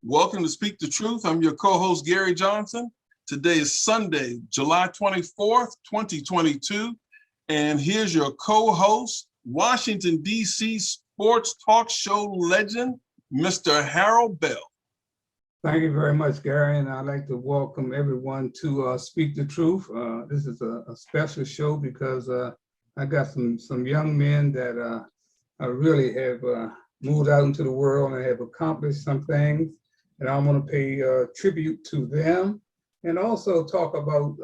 Welcome to Speak the Truth. I'm your co-host, Gary Johnson. Today is Sunday, July 24th, 2022. And here's your co-host, Washington, D.C. sports talk show legend, Mr. Harold Bell. Thank you very much, Gary. And I'd like to welcome everyone to Speak the Truth. This is a special show because I got some young men that really have moved out into the world and have accomplished some things. And I want to pay tribute to them and also talk about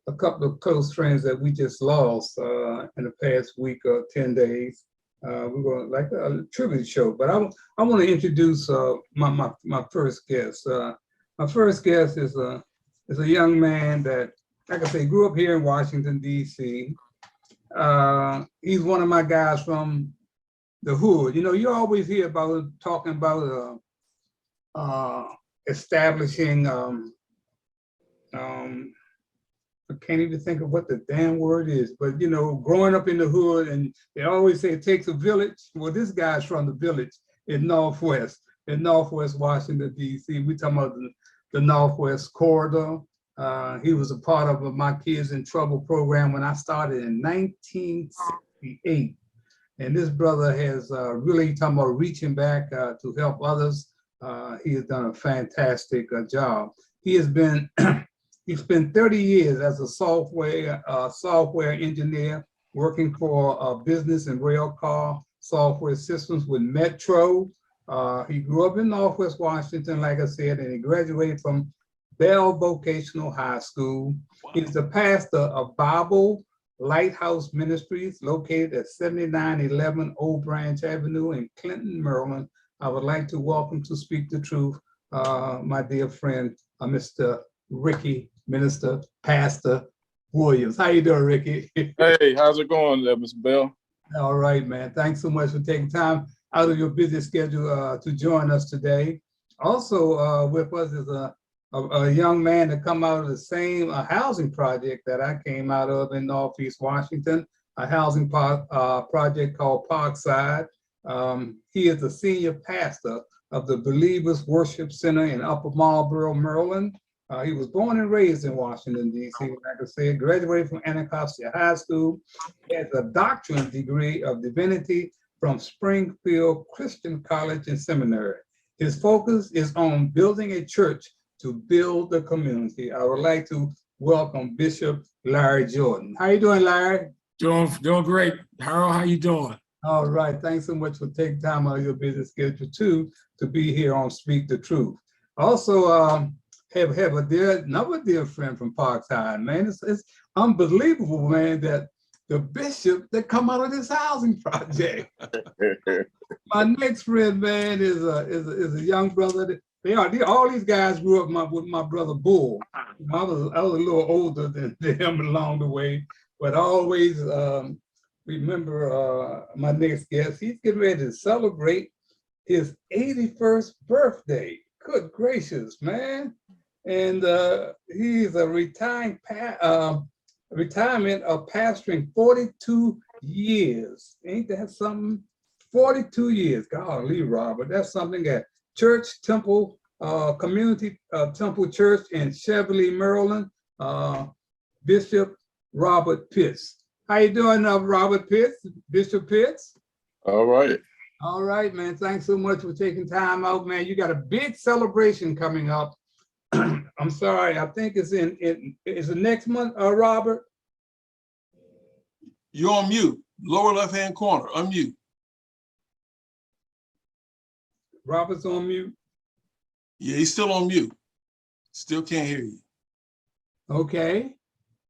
a couple of close friends that we just lost in the past week or 10 days. We're going to like a tribute show, but I want to introduce my first guest. My first guest is a young man that, like I say, grew up here in Washington, D.C. He's one of my guys from the hood. You know, you always hear about talking about establishing, I can't even think of what the damn word is, but you know, growing up in the hood, and they always say it takes a village. Well, this guy's from the village in Northwest Washington, D.C. We talking about the Northwest Corridor. He was a part of my Kids in Trouble program when I started in 1968. And this brother has really talking about reaching back to help others. He has done a fantastic job. He spent 30 years as a software engineer working for business and rail car software systems with Metro. He grew up in Northwest Washington, like I said, and he graduated from Bell Vocational High School. Wow. He's the pastor of Bible Lighthouse Ministries, located at 7911 Old Branch Avenue in Clinton, Maryland. I would like to welcome to Speak the Truth, my dear friend, Mr. Ricky, Minister, Pastor Williams. How you doing, Ricky? Hey, how's it going there, Mr. Bell? All right, man. Thanks so much for taking time out of your busy schedule to join us today. Also with us is a young man that come out of the same housing project that I came out of in Northeast Washington, a housing project called Parkside. He is the senior pastor of the Believers Worship Center in Upper Marlboro, Maryland. He was born and raised in Washington, D.C., like I said, graduated from Anacostia High School. He has a doctorate degree of divinity from Springfield Christian College and Seminary. His focus is on building a church to build the community. I would like to welcome Bishop Larry Jordan. How you doing, Larry? Doing great. Harold, how you doing? All right. Thanks so much for taking time out of your busy schedule too to be here on Speak the Truth. Also, have another dear friend from Parkside, man. It's unbelievable, man, that the bishop that come out of this housing project. My next friend, man, is a young brother. All these guys grew up with my brother Bull. I was a little older than them along the way, but I always remember my next guest. He's getting ready to celebrate his 81st birthday. Good gracious, man. And he's a retirement of pastoring 42 years. Ain't that something? 42 years. Golly, Robert. That's something that Church Temple, Community Temple Church in Chevalier, Maryland, Bishop Robert Pitts. How you doing, Robert Pitts, Bishop Pitts? All right. All right, man. Thanks so much for taking time out, man. You got a big celebration coming up. I'm sorry, I think it's is it next month, Robert? You're on mute, lower left-hand corner, unmute. Robert's on mute? Yeah, he's still on mute. Still can't hear you. Okay.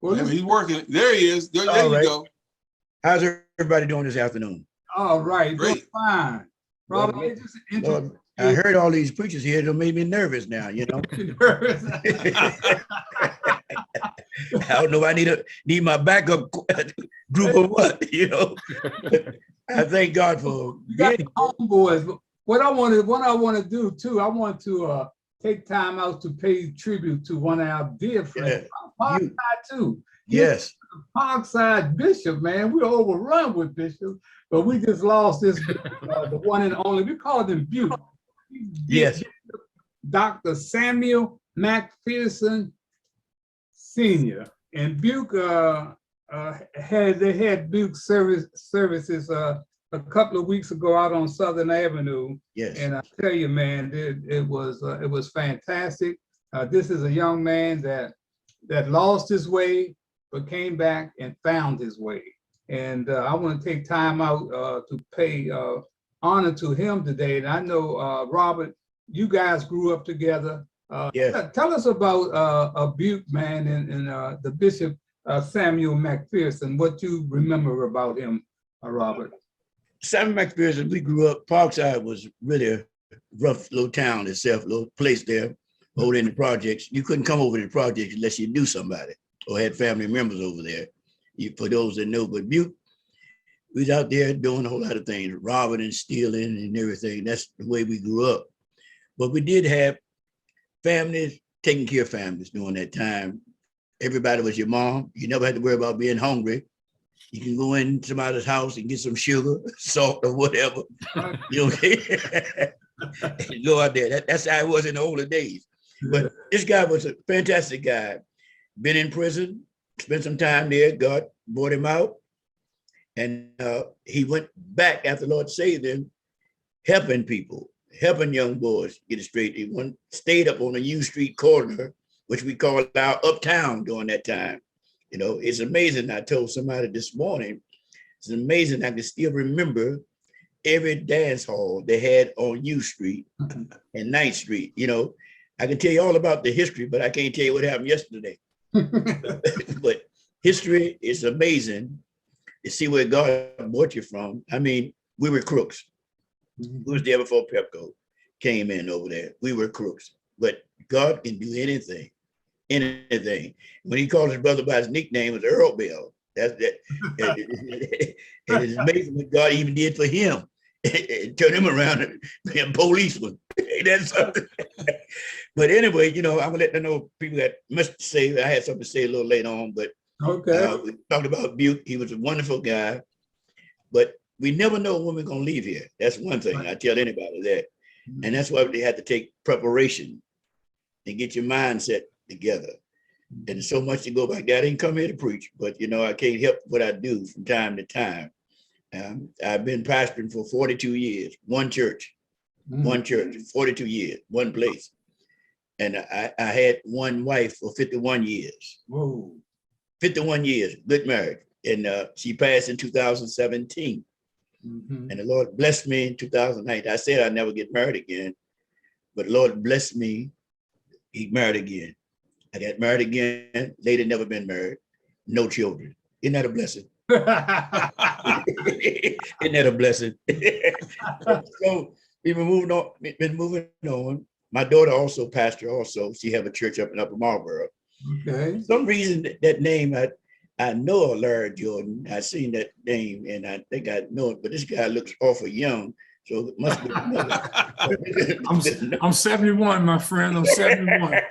Well, yeah, he's working. There he is. There you go. How's everybody doing this afternoon? All right, great. Fine. Robert, I heard all these preachers here. They made me nervous now, you know. Nervous. I don't know if I need my backup group or what, you know. I thank God for being homeboys. What I want to do too, I want to take time out to pay tribute to one of our dear friends, Parkside too. Yes. Parkside Bishop, man. We're overrun with bishops, but we just lost this the one and only. We call him Butte. Yes. Dr. Samuel McPherson Sr. And Buke had Buke services a couple of weeks ago out on Southern Avenue. Yes. And I tell you, man, it was fantastic. This is a young man that lost his way, but came back and found his way. And I want to take time out to pay honor to him today. And I know, Robert, you guys grew up together. Yes. Tell us about Butte, man, and the Bishop Samuel McPherson, what you remember about him, Robert. Samuel McPherson, we grew up, Parkside was really a rough little town itself, little place there, over in the projects. You couldn't come over to the projects unless you knew somebody or had family members over there. For those that know, but Butte, we was out there doing a whole lot of things, robbing and stealing and everything. That's the way we grew up. But we did have families, taking care of families during that time. Everybody was your mom. You never had to worry about being hungry. You can go in somebody's house and get some sugar, salt, or whatever. You know, and go out there. That's how it was in the older days. But this guy was a fantastic guy. Been in prison, spent some time there. God brought him out. And he went back after the Lord saved him, helping people, helping young boys get it straight. He stayed up on the U Street corner, which we called our uptown during that time. You know, it's amazing. I told somebody this morning, it's amazing I can still remember every dance hall they had on U Street and 9th Street. You know, I can tell you all about the history, but I can't tell you what happened yesterday. But history is amazing to see where God brought you from. I mean, we were crooks. We was there before Pepco came in over there. We were crooks, but God can do anything. Anything. When he called his brother by his nickname, it was Earl Bell. That's that. And it's amazing what God even did for him. Turn him around and be a policeman. That's something. But anyway, you know, I'm gonna let them know people that must say. I had something to say a little later on, but okay. We talked about Butte. He was a wonderful guy, but we never know when we're gonna leave here. That's one thing I tell anybody that, and that's why they had to take preparation and get your mindset together. And so much to go back there. I didn't come here to preach, but you know, I can't help what I do from time to time. I've been pastoring for 42 years, one church, 42 years, one place. And I had one wife for 51 years. Whoa. 51 years, good marriage. And she passed in 2017. And the Lord blessed me in 2009. I said I'd never get married again, but the Lord blessed me. He married again. I got married again. Lady never been married. No children. Isn't that a blessing? Isn't that a blessing? So we've been moving on. My daughter also pastor also. She have a church up in Upper Marlboro. Okay. For some reason that name, I know Larry Jordan. I seen that name and I think I know it, but this guy looks awful young. So it must be I'm 71, my friend. I'm 71.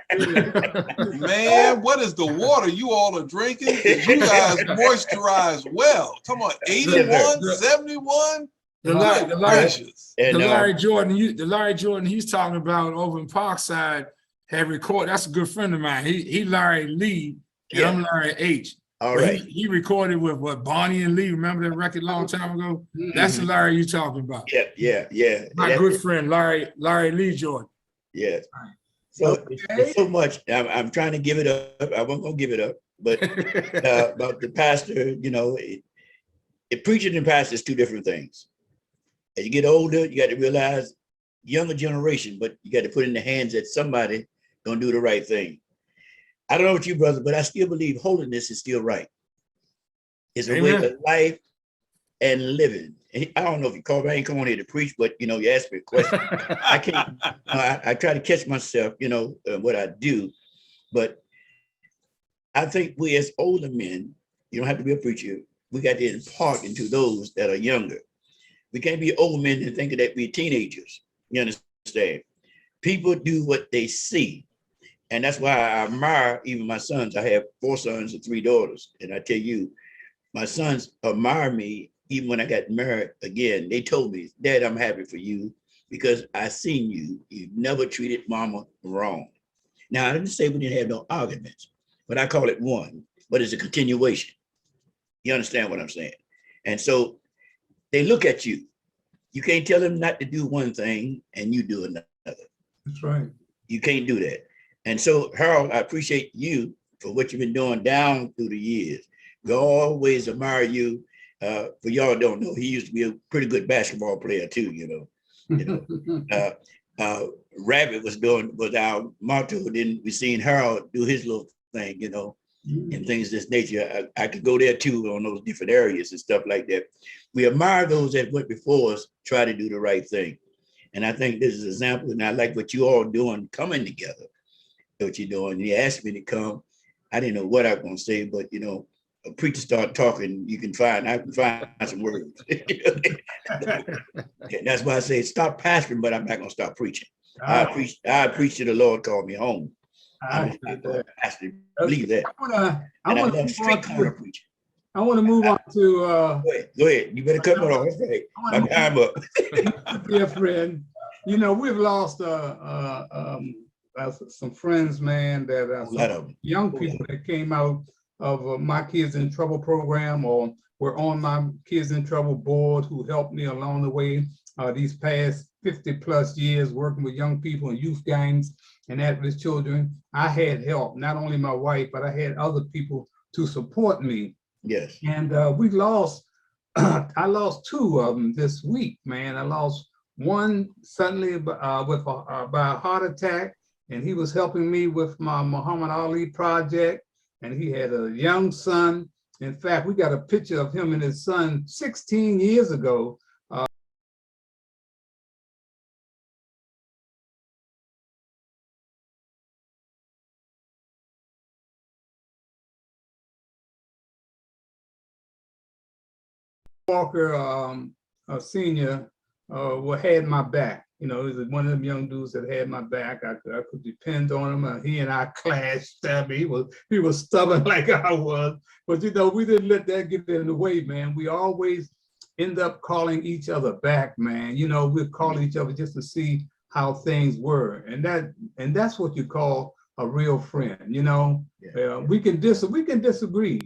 Man, what is the water you all are drinking? 'Cause you guys moisturize well. Come on, 81, 71. The Larry Jordan he's talking about over in Parkside had recorded. That's a good friend of mine. He Larry Lee, and I'm Larry H. All right. He recorded with what Bonnie and Lee. Remember that record a long time ago? That's the Larry you talking about. Yeah. My good friend Larry Lee Jordan. Yes. So it's so much. I'm trying to give it up. I wasn't gonna give it up, but about the pastor, you know, preaching and pastor is two different things. As you get older, you got to realize younger generation, but you got to put in the hands that somebody gonna do the right thing. I don't know about you, brother, but I still believe holiness is still right. It's a way of life and living. And I don't know if you call me, I ain't come on here to preach, but you know, you asked me a question. I can't, I try to catch myself, you know, what I do. But I think we as older men, you don't have to be a preacher, we got to impart into those that are younger. We can't be old men and think that we're teenagers. You understand? People do what they see. And that's why I admire even my sons. I have 4 sons and 3 daughters. And I tell you, my sons admire me even when I got married again. They told me, Dad, I'm happy for you. because I seen you. You never treated mama wrong. Now, I didn't say we didn't have no arguments, but I call it one, but it's a continuation. You understand what I'm saying? And so they look at you. You can't tell them not to do one thing and you do another. That's right. You can't do that. And so, Harold, I appreciate you for what you've been doing down through the years. We always admire you. For y'all don't know, he used to be a pretty good basketball player too, you know. Rabbit was our motto. Then we seen Harold do his little thing, you know, and things of this nature. I could go there too on those different areas and stuff like that. We admire those that went before us, try to do the right thing. And I think this is an example, and I like what you all doing, coming together, what you're doing. You asked me to come. I didn't know what I was going to say, but, you know, a preacher start talking, I can find some words. That's why I say stop pastoring, but I'm not going to stop preaching. I preach till the Lord called me home. I'm not going to pastor. Believe that. I want to move on to go ahead. You better cut it off. Okay. My time up. Dear friend, you know, we've lost some friends, man, that some young people that came out of my Kids in Trouble program, or were on my Kids in Trouble board, who helped me along the way these past 50 plus years working with young people and youth gangs and at-risk children. I had help, not only my wife, but I had other people to support me. Yes. And we lost, I lost two of them this week, man. I lost one suddenly by a heart attack, and he was helping me with my Muhammad Ali project, and he had a young son. In fact, we got a picture of him and his son 16 years ago. Walker Senior had my back. You know, he was one of them young dudes that had my back. I could depend on him. He and I clashed. He was stubborn like I was. But, you know, we didn't let that get in the way, man. We always end up calling each other back, man. You know, we'd call each other just to see how things were. And that's what you call a real friend, you know. Yeah. We can disagree,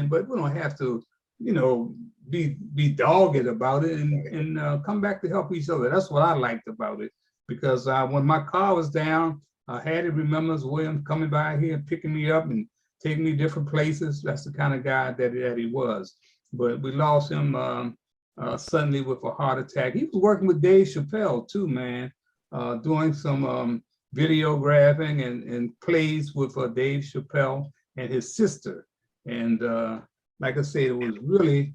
but we don't have to, you know, be dogged about it and come back to help each other. That's what I liked about it, because when my car was down, Hattie remembers Williams coming by here and picking me up and taking me different places. That's the kind of guy that he was. But we lost him suddenly with a heart attack. He was working with Dave Chappelle too, man, doing some videographing and plays with Dave Chappelle and his sister. And like I said, it was really,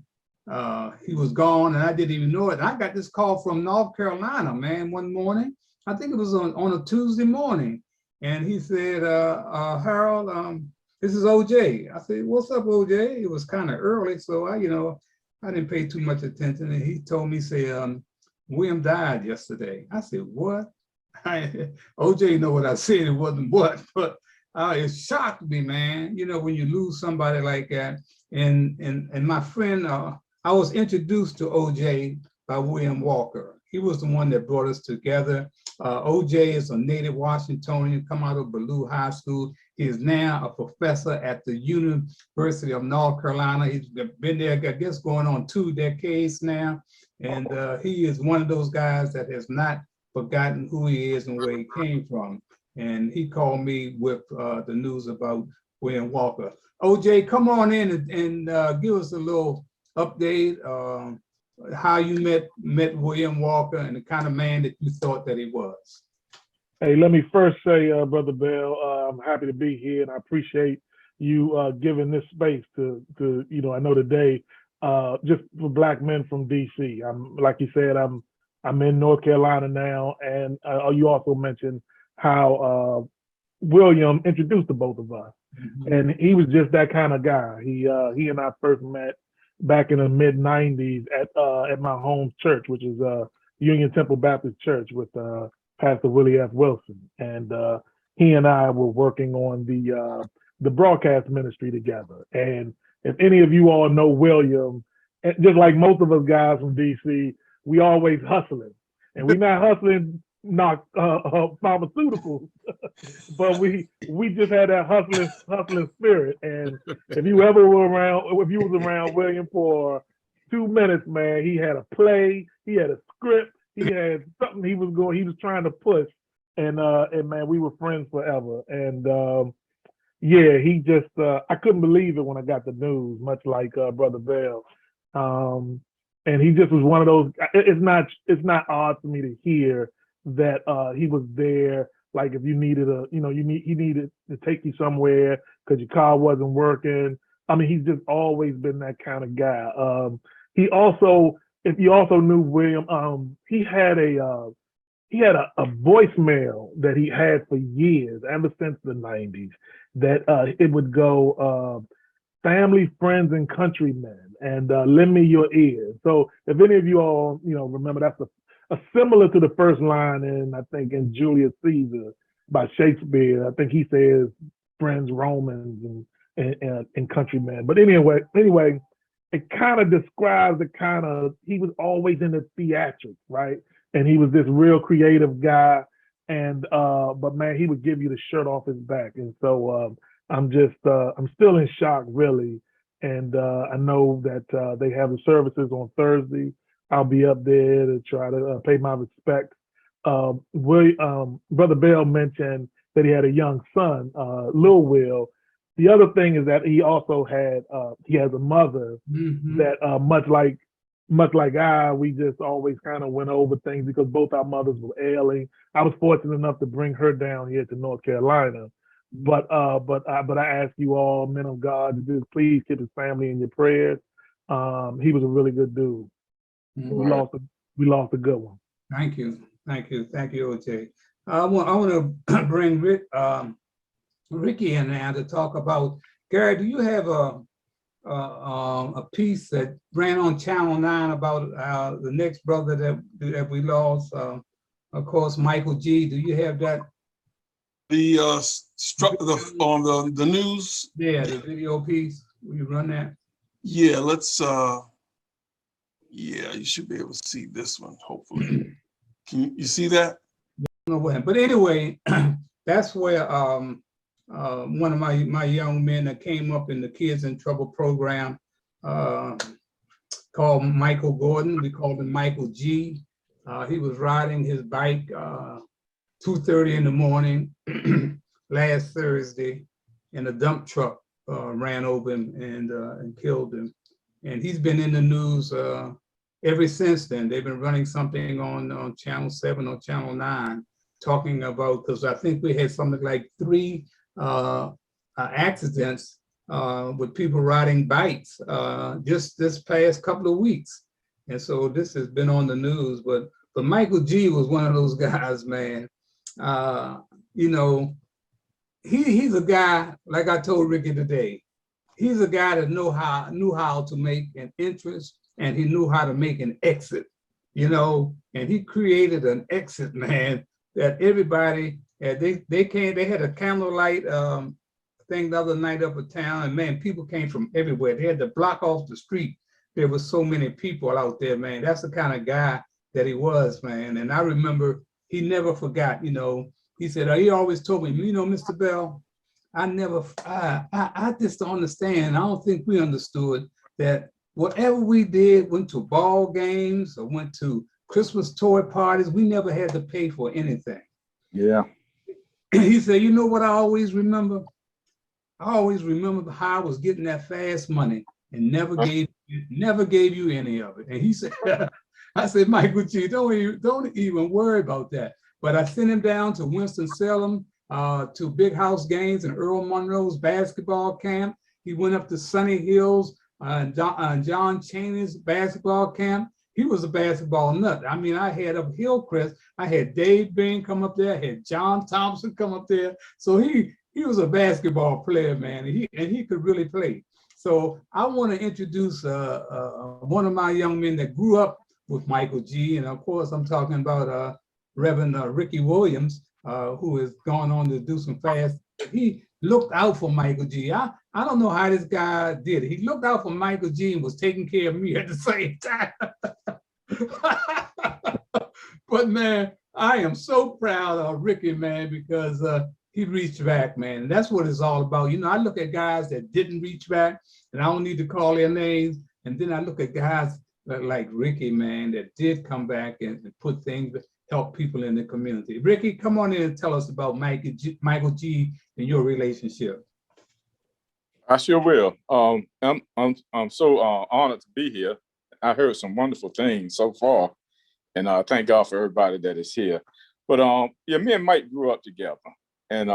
he was gone and I didn't even know it. I got this call from North Carolina, man, one morning. I think it was on a Tuesday morning. And he said, Harold, this is OJ. I said, what's up, OJ? It was kind of early, so I didn't pay too much attention. And he told me, say, William died yesterday. I said, what? OJ know what I said, it wasn't what, but it shocked me, man. You know, when you lose somebody like that. And my friend, I was introduced to OJ by William Walker. He was the one that brought us together. OJ is a native Washingtonian, come out of Ballou High School. He is now a professor at the University of North Carolina. He's been there, I guess, going on 2 decades now. And he is one of those guys that has not forgotten who he is and where he came from. And he called me with the news about William Walker. OJ, come on in and give us a little update, how you met William Walker and the kind of man that you thought that he was. Hey, let me first say, Brother Bell, I'm happy to be here, and I appreciate you giving this space to you know, I know today, just for Black men from DC. Like you said, I'm in North Carolina now, and you also mentioned how William introduced the both of us. Mm-hmm. And he was just that kind of guy. He and I first met back in the mid '90s at my home church, which is Union Temple Baptist Church with Pastor Willie F. Wilson. And he and I were working on the broadcast ministry together. And if any of you all know William, just like most of us guys from DC, we always hustling. and we're not hustling pharmaceuticals, but we just had that hustling spirit. And if you was around William for 2 minutes, man, he had a play, he had a script, he had something he was trying to push, and man, we were friends forever. And yeah, he just I couldn't believe it when I got the news, much like Brother Bell. And he just was one of those. It's not odd for me to hear that he was there. Like if you needed he needed to take you somewhere because your car wasn't working. I mean, he's just always been that kind of guy. He also, if you also knew William, he had a voicemail that he had for years, ever since the 90s, that it would go, family, friends, and countrymen, and lend me your ear. So if any of you all, remember, that's a similar to the first line I think in Julius Caesar by Shakespeare. I think he says friends, Romans, and countrymen. But anyway, it kind of describes he was always in the theatrics, right? And he was this real creative guy. And but man, he would give you the shirt off his back. And so I'm still in shock, really. And I know that they have the services on Thursday. I'll be up there to try to pay my respects. Brother Bell mentioned that he had a young son, Lil Will. The other thing is that he also has a mother that much like we just always kind of went over things because both our mothers were ailing. I was fortunate enough to bring her down here to North Carolina. But I ask you all, men of God, to just please keep his family in your prayers. He was a really good dude. We lost a good one. Thank you, OJ. I want to bring Ricky in now to talk about. Gary, do you have a piece that ran on Channel 9 about the next brother that we lost? Of course, Michael G. Do you have that? On the news. Yeah, the video piece. Will you run that? Yeah, let's. Yeah, you should be able to see this one. Hopefully, can you see that? No way. But anyway, that's where one of my young men that came up in the Kids in Trouble program called Michael Gordon. We called him Michael G. He was riding his bike 2:30 in the morning last Thursday, and a dump truck ran over him and killed him. And he's been in the news ever since then. They've been running something on Channel 7 or Channel 9 talking about, because I think we had something like 3 accidents with people riding bikes just this past couple of weeks. And so this has been on the news, but Michael G was one of those guys, man. He's a guy, like I told Ricky today, he's a guy that knew how to make an interest, and he knew how to make an exit, and he created an exit, man, that everybody, they had a candlelight thing the other night up in town, and man, people came from everywhere. They had to block off the street. There were so many people out there, man. That's the kind of guy that he was, man. And I remember he never forgot, he said, he always told me, Mr. Bell, I just don't understand. I don't think we understood that whatever we did, went to ball games or went to Christmas toy parties, we never had to pay for anything. Yeah. He said, you know what I always remember? I always remember how I was getting that fast money and never gave you any of it. And he said, I said, Michael G, don't even worry about that. But I sent him down to Winston-Salem to Big House Games and Earl Monroe's basketball camp. He went up to Sunny Hills, John Chaney's basketball camp. He was a basketball nut. I mean, I had up Hillcrest, I had Dave Bain come up there, I had John Thompson come up there. So he was a basketball player, man, and he could really play. So I want to introduce one of my young men that grew up with Michael G. And of course, I'm talking about Reverend Ricky Williams, who has gone on to do some fast. He looked out for Michael G. I don't know how this guy did it. He looked out for Michael G and was taking care of me at the same time. But But man, I am so proud of Ricky, man, because he reached back, man. And that's what it's all about. You know, I look at guys that didn't reach back, and I don't need to call their names. And then I look at guys like Ricky, man, that did come back and put things, help people in the community. Ricky, come on in and tell us about Michael G. and your relationship. I sure will. I'm so honored to be here. I heard some wonderful things so far, and thank God for everybody that is here. But yeah, me and Mike grew up together, and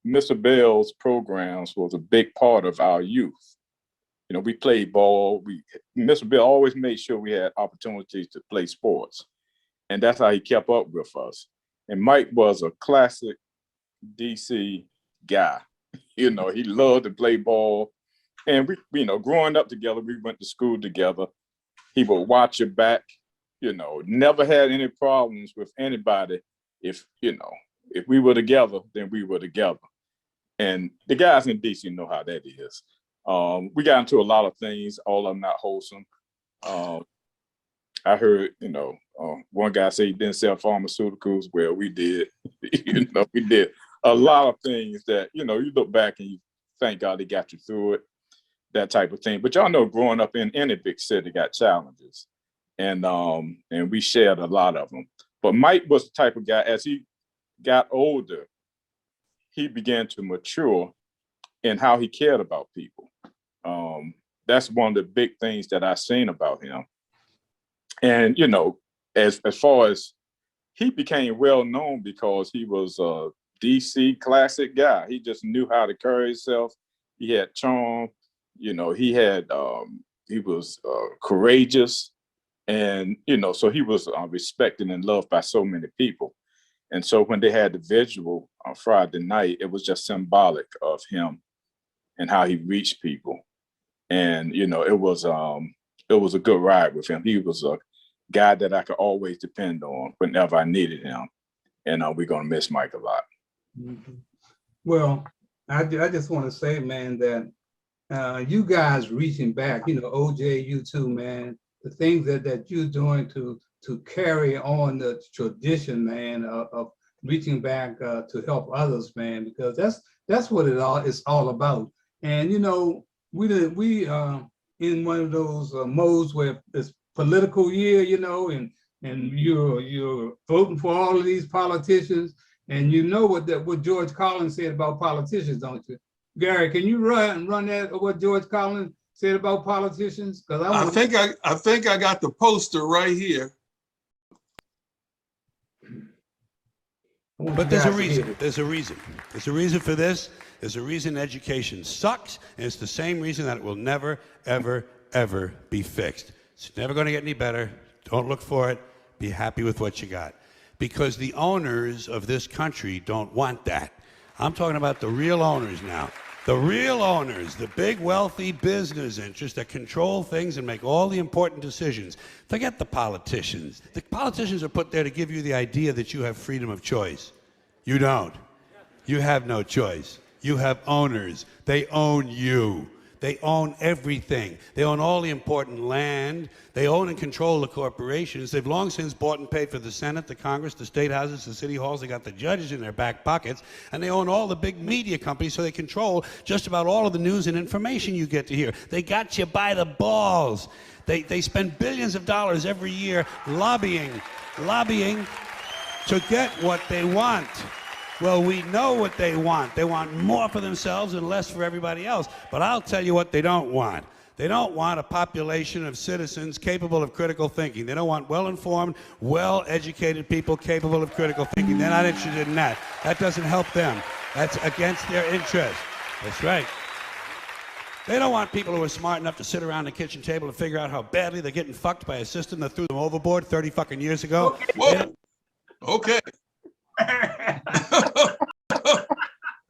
Mr. Bell's programs was a big part of our youth. You know, we played ball. Mr. Bell always made sure we had opportunities to play sports, and that's how he kept up with us. And Mike was a classic DC guy. You know, he loved to play ball. And we, you know, growing up together, we went to school together. He would watch your back, you know, never had any problems with anybody. If, you know, if we were together, then we were together. And the guys in DC know how that is. We got into a lot of things, all of them not wholesome. I heard, you know, one guy say he didn't sell pharmaceuticals. Well, we did. You know, we did a lot of things that, you know, you look back and you thank God he got you through it, that type of thing. But y'all know, growing up in any big city got challenges, and we shared a lot of them. But Mike was the type of guy, as he got older, he began to mature in how he cared about people. That's one of the big things that I've seen about him. And, you know, as far as he became well known because he was a DC classic guy. He just knew how to carry himself. He had charm, you know, he was courageous, and, you know, so he was respected and loved by so many people. And so when they had the visual on Friday night, it was just symbolic of him and how he reached people. And, you know, it was a good ride with him. He was a guy that I could always depend on whenever I needed him. And we're going to miss Mike a lot. Mm-hmm. Well, I just want to say, man, that you guys reaching back, you know, OJ, you too, man, the things that you're doing to carry on the tradition, man, of reaching back to help others, man, because that's what it's all about. And, you know, we in one of those modes where it's political year, you know, and you're voting for all of these politicians, and you know what George Collins said about politicians, don't you? Gary, can you run that what George Collins said about politicians? Because I think I got the poster right here. But there's a reason. There's a reason. There's a reason for this. There's a reason education sucks, and it's the same reason that it will never, ever, ever be fixed. It's never going to get any better. Don't look for it. Be happy with what you got. Because the owners of this country don't want that. I'm talking about the real owners now. The real owners, the big wealthy business interests that control things and make all the important decisions. Forget the politicians. The politicians are put there to give you the idea that you have freedom of choice. You don't. You have no choice. You have owners. They own you. They own everything. They own all the important land. They own and control the corporations. They've long since bought and paid for the Senate, the Congress, the state houses, the city halls. They got the judges in their back pockets. And they own all the big media companies, so they control just about all of the news and information you get to hear. They got you by the balls. They spend billions of dollars every year lobbying to get what they want. Well, we know what they want. They want more for themselves and less for everybody else. But I'll tell you what they don't want. They don't want a population of citizens capable of critical thinking. They don't want well-informed, well-educated people capable of critical thinking. They're not interested in that. That doesn't help them. That's against their interest. That's right. They don't want people who are smart enough to sit around the kitchen table and figure out how badly they're getting fucked by a system that threw them overboard 30 fucking years ago. Whoa. Okay.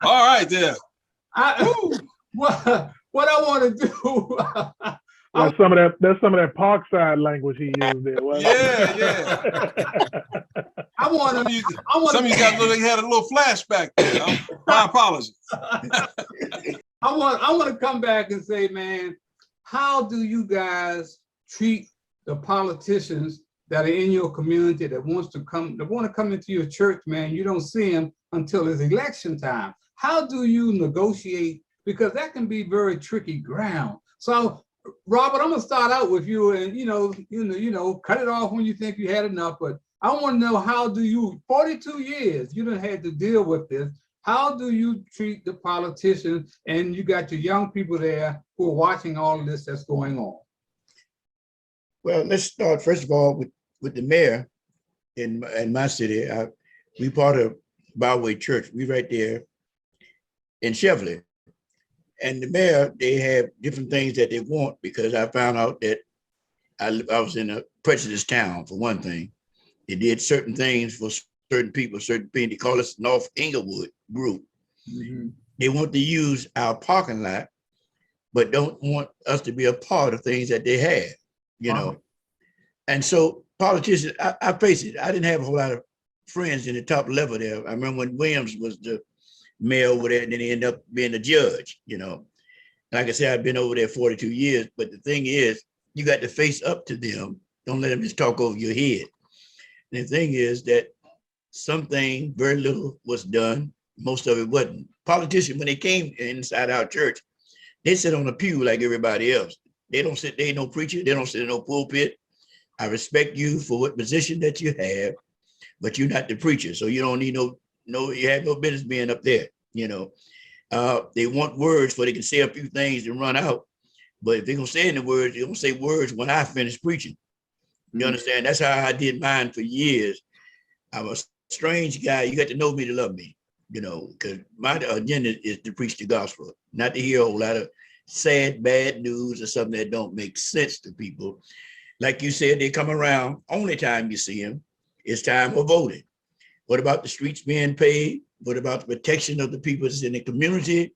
All right, there. What I want to do. That's some of that Parkside language he used there. Yeah. I want Some of you had a little flashback there. My apologies. I want to come back and say, man, how do you guys treat the politicians that are in your community that want to come into your church, man. You don't see them until it's election time. How do you negotiate? Because that can be very tricky ground. So, Robert, I'm gonna start out with you, and cut it off when you think you had enough. But I want to know, how do you, 42 years, you done had to deal with this. How do you treat the politicians? And you got your young people there who are watching all of this that's going on. Well, let's start first of all with the mayor in my city. We part of Byway Church. We right there in Chevalier. And the mayor, they have different things that they want, because I found out that I was in a prejudiced town, for one thing. They did certain things for certain people, they call us North Inglewood group. Mm-hmm. They want to use our parking lot, but don't want us to be a part of things that they have, know. And so politicians, I face it, I didn't have a whole lot of friends in the top level there. I remember when Williams was the mayor over there, and then he ended up being a judge, Like I said, I've been over there 42 years, but the thing is, you got to face up to them. Don't let them just talk over your head. And the thing is that something, very little was done. Most of it wasn't. Politicians, when they came inside our church, they sit on a pew like everybody else. They don't sit, they ain't no preacher, they don't sit in no pulpit. I respect you for what position that you have, but you're not the preacher. So you don't need you have no business being up there, They want words so they can say a few things and run out. But if they're gonna say any words, they're gonna say words when I finish preaching. You understand? That's how I did mine for years. I'm a strange guy. You got to know me to love me, because my agenda is to preach the gospel, not to hear a whole lot of sad, bad news or something that don't make sense to people. Like you said, they come around. Only time you see them is time for voting. What about the streets being paid? What about the protection of the people that's in the community?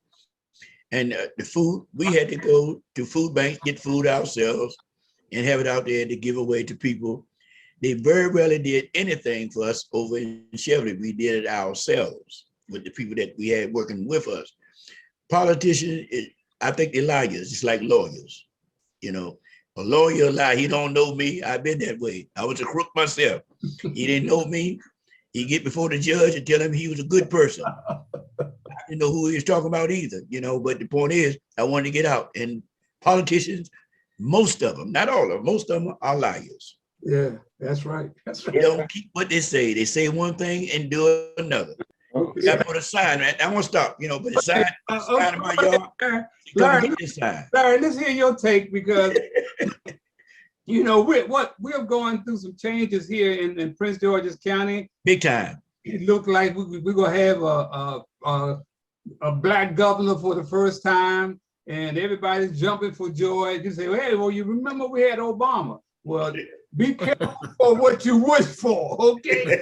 And the food, we had to go to food banks, get food ourselves, and have it out there to give away to people. They very rarely did anything for us over in Chevalier. We did it ourselves with the people that we had working with us. Politicians, I think they're liars, just like lawyers. A lawyer lie, he don't know me. I've been that way. I was a crook myself. He didn't know me. He get before the judge and tell him he was a good person. I didn't know who he was talking about either, but the point is, I wanted to get out. And politicians, most of them, not all of them, most of them are liars. Yeah, that's right. That's right. They don't keep what they say. They say one thing and do another. Okay. I put a sign, right? I won't stop, but the sign in my yard. Larry, let's hear your take, because we're going through some changes here in Prince George's County. Big time. It looked like we're gonna have a black governor for the first time, and everybody's jumping for joy. You say, hey, well, you remember we had Obama. Well, be careful for what you wish for, okay? Be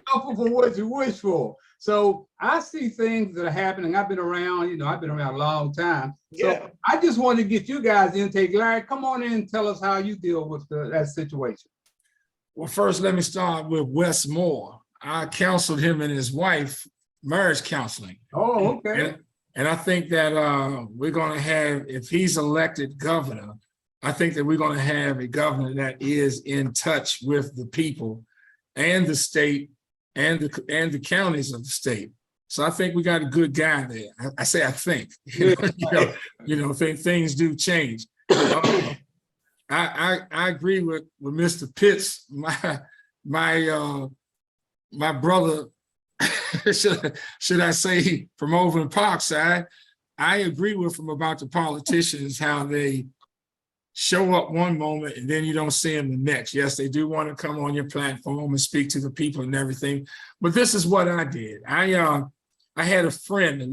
careful for what you wish for. So I see things that are happening. I've been around, I've been around a long time. So yeah. I just wanted to get you guys intake. Larry, come on in and tell us how you deal with that situation. Well, first, let me start with Wes Moore. I counseled him and his wife marriage counseling. Oh, okay. And I think that we're going to have, if he's elected governor, I think that we're going to have a governor that is in touch with the people and the state and the counties of the state. So I think we got a good guy there. I say I think, things do change. I agree with Mr. Pitts, my brother, should I say, from over in Parkside. I agree with him about the politicians, how they show up one moment and then you don't see them the next. Yes, they do want to come on your platform and speak to the people and everything. But this is what I did. I had a friend, the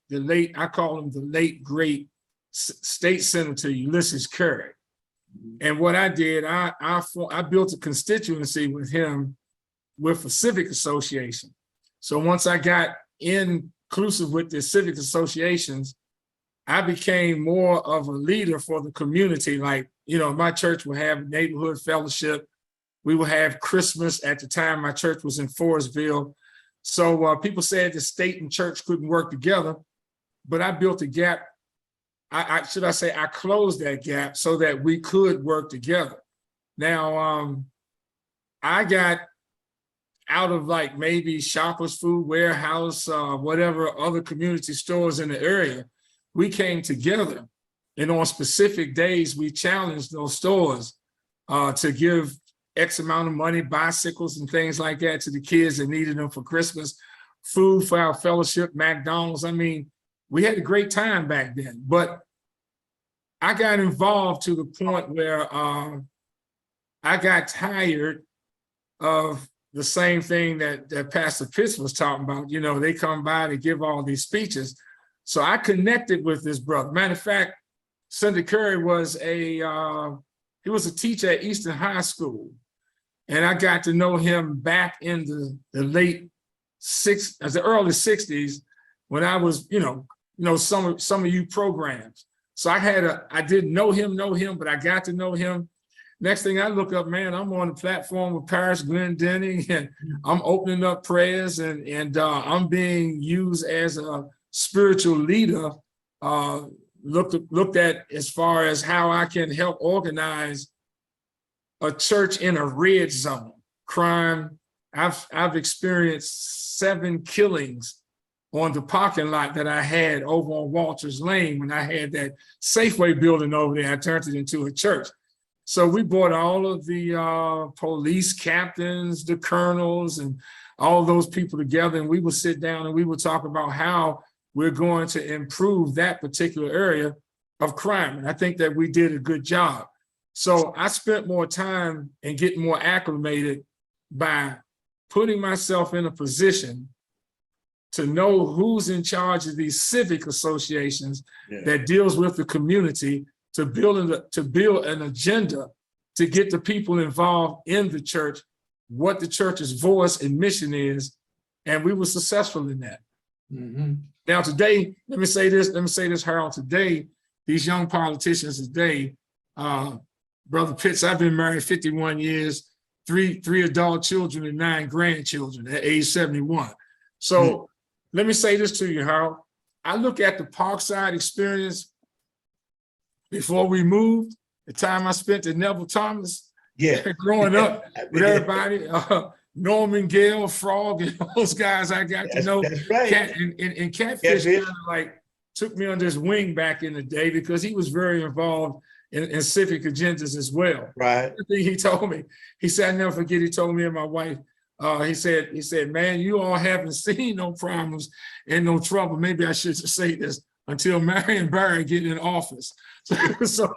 late, I call him the late great state senator Ulysses Curry. And what I did, I built a constituency with him with a civic association. So once I got inclusive with the civic associations, I became more of a leader for the community. Like, my church will have neighborhood fellowship. We will have Christmas. At the time, my church was in Forestville. So people said the state and church couldn't work together, but I built a gap. I closed that gap so that we could work together. Now, I got out of like maybe Shoppers Food Warehouse, whatever other community stores in the area, we came together, and on specific days, we challenged those stores to give X amount of money, bicycles and things like that to the kids that needed them for Christmas, food for our fellowship, McDonald's. I mean, we had a great time back then, but I got involved to the point where I got tired of the same thing that Pastor Pitts was talking about. You know, they come by to give all these speeches. So I connected with this brother. Matter of fact, Senator Curry was he was a teacher at Eastern High School. And I got to know him back in the early 60s when I was, some of you programs. So I didn't know him, but I got to know him. Next thing I look up, man, I'm on the platform with Paris Glendenning, and I'm opening up prayers, and I'm being used as a spiritual leader, looked at as far as how I can help organize a church in a red zone. Crime, I've experienced 7 killings on the parking lot that I had over on Walters Lane when I had that Safeway building over there. I turned it into a church. So we brought all of the police captains, the colonels, and all those people together, and we would sit down and we would talk about how we're going to improve that particular area of crime. And I think that we did a good job. So I spent more time and getting more acclimated by putting myself in a position to know who's in charge of these civic associations that deals with the community, to build an agenda to get the people involved in the church, what the church's voice and mission is, and we were successful in that. Mm-hmm. Now today, let me say this, Harold. Today, these young politicians today, Brother Pitts, I've been married 51 years, three adult children and 9 grandchildren at age 71. So let me say this to you, Harold. I look at the Parkside experience before we moved, the time I spent at Neville Thomas, growing up with everybody, Norman Gale, Frog, and those guys I got to know. That's right. And Catfish kind of like took me under his wing back in the day because he was very involved in civic agendas as well. Right. The thing he told me, he said, I never forget, he told me and my wife, he said, man, you all haven't seen no problems and no trouble. Maybe I should say this, until Marion Barry get in office. So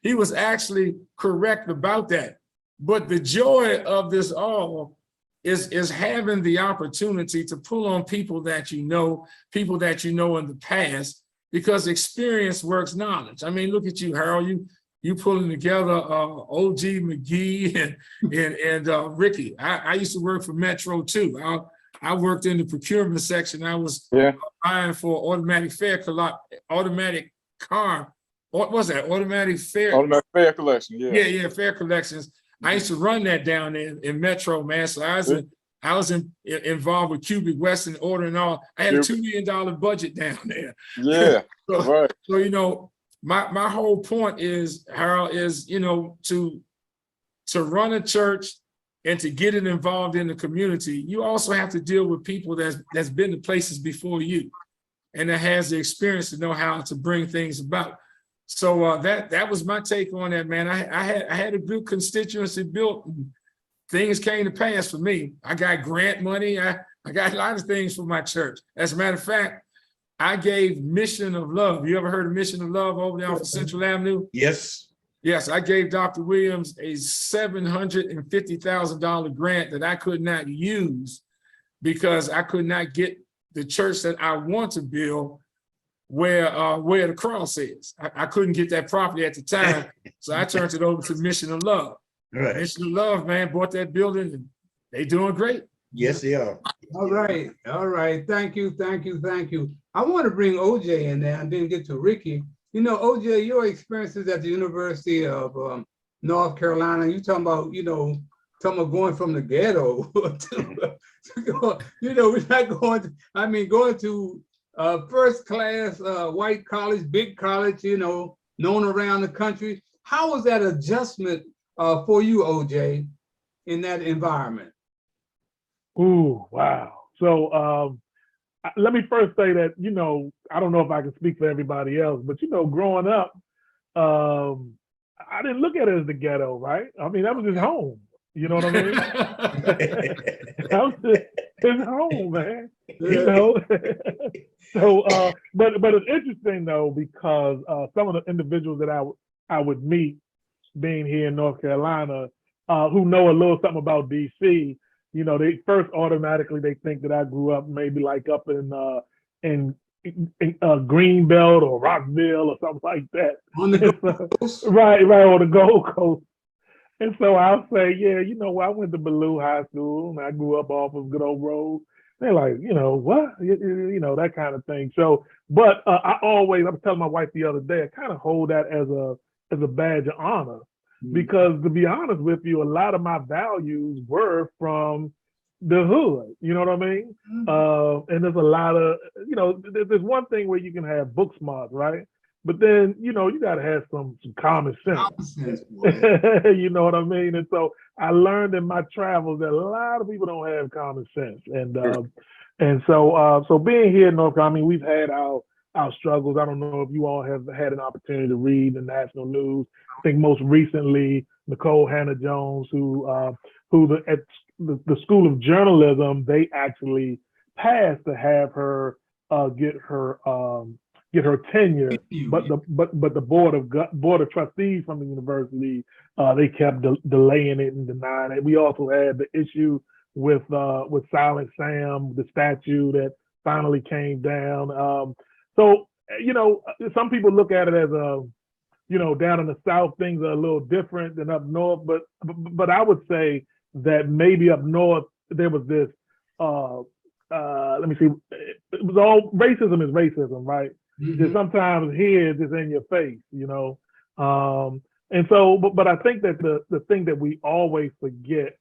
he was actually correct about that. But the joy of this all is having the opportunity to pull on people that you know in the past, because experience works knowledge. I mean, look at you, Harold. You pulling together OG McGee and Ricky. I used to work for Metro too. I worked in the procurement section. I was buying for automatic fare collection. Yeah, fare collections. I used to run that down in Metro, man. So I was involved with Cubic Western ordering all. I had a $2 million budget down there. Yeah, right. So my whole point is, Harold, is to run a church and to get it involved in the community, you also have to deal with people that's been to places before you and that has the experience to know how to bring things about. So that was my take on that, man. I had a good constituency built. And things came to pass for me. I got grant money. I got a lot of things for my church. As a matter of fact, I gave Mission of Love. You ever heard of Mission of Love over there on Central Avenue? Yes. Yes, I gave Dr. Williams a $750,000 grant that I could not use because I could not get the church that I want to build where the cross is. I couldn't get that property at the time, so I turned it over to Mission of Love. Right. Mission of Love, man, bought that building, and they doing great. Yes, they are. All right. Thank you. I want to bring OJ in there and then get to Ricky. OJ, your experiences at the University of North Carolina, you talking about going from the ghetto to we're not going to, going to first class white college, big college, known around the country. How was that adjustment for you, OJ, in that environment? Ooh, wow. So let me first say that, you know, I don't know if I can speak for everybody else, but, you know, growing up, I didn't look at it as the ghetto, right? I mean, that was his home. You know what I mean? That was his home, man. You know? So, but it's interesting, though, because some of the individuals that I would meet being here in North Carolina, who know a little something about DC, you know, they first automatically they think that I grew up maybe like up in Greenbelt or Rockville or something like that. On the Gold Coast? Right, on the Gold Coast. And so I'll say, yeah, you know, I went to Ballou High School and I grew up off of Good Old Road. They're like, you know, what? You know, that kind of thing. So, but I was telling my wife the other day, I kind of hold that as a badge of honor. Because to be honest with you, a lot of my values were from the hood, you know what I mean? And there's a lot of, you know, there's one thing where you can have book smarts, right? But then, you know, you got to have some common sense. You know what I mean? And so I learned in my travels that a lot of people don't have common sense. And so being here in North Carolina, I mean, we've had our struggles. I don't know if you all have had an opportunity to read the national news. I think most recently, Nicole Hannah-Jones, who at the School of Journalism, they actually passed to have her get her tenure, but the board of trustees from the university, they kept delaying it and denying it. We also had the issue with Silent Sam, the statue that finally came down. So, you know, some people look at it as you know, down in the South, things are a little different than up North, but I would say that maybe up North, there was this, let me see, it was all, racism is racism, right? Just sometimes here, it's just in your face, you know? And so, but I think that the thing that we always forget,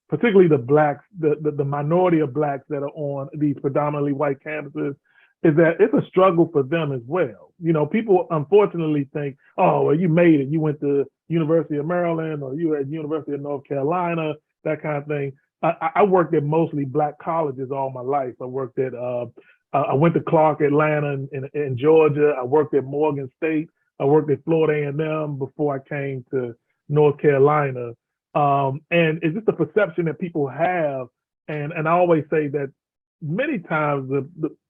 particularly the blacks, the minority of blacks that are on these predominantly white campuses, is that it's a struggle for them as well. You know, people unfortunately think, oh, well, you made it. You went to University of Maryland or you at University of North Carolina, that kind of thing. I worked at mostly black colleges all my life. I worked at, I went to Clark Atlanta in Georgia. I worked at Morgan State. I worked at Florida A&M before I came to North Carolina. And it's just a perception that people have. And I always say that many times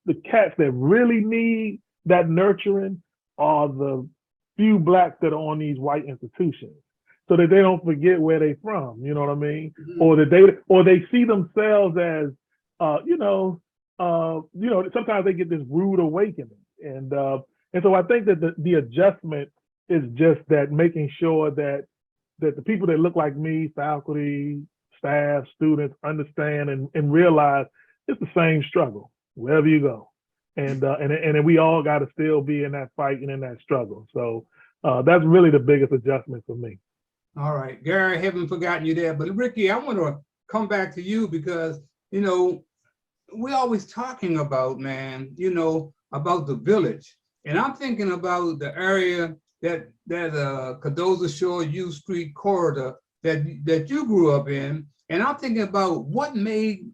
the cats that really need that nurturing are the few blacks that are on these white institutions, so that they don't forget where they're from. You know what I mean? Or that they see themselves as, you know, sometimes they get this rude awakening. And so I think that the adjustment is just that, making sure that the people that look like me, faculty, staff, students, understand and realize it's the same struggle wherever you go. And we all got to still be in that fight and in that struggle. So that's really the biggest adjustment for me. All right, Gary, I haven't forgotten you there, but Ricky, I want to come back to you because, you know, we're always talking about, man, you know, about the village. And I'm thinking about the area that Cardozo Shore U Street corridor that you grew up in. And I'm thinking about what made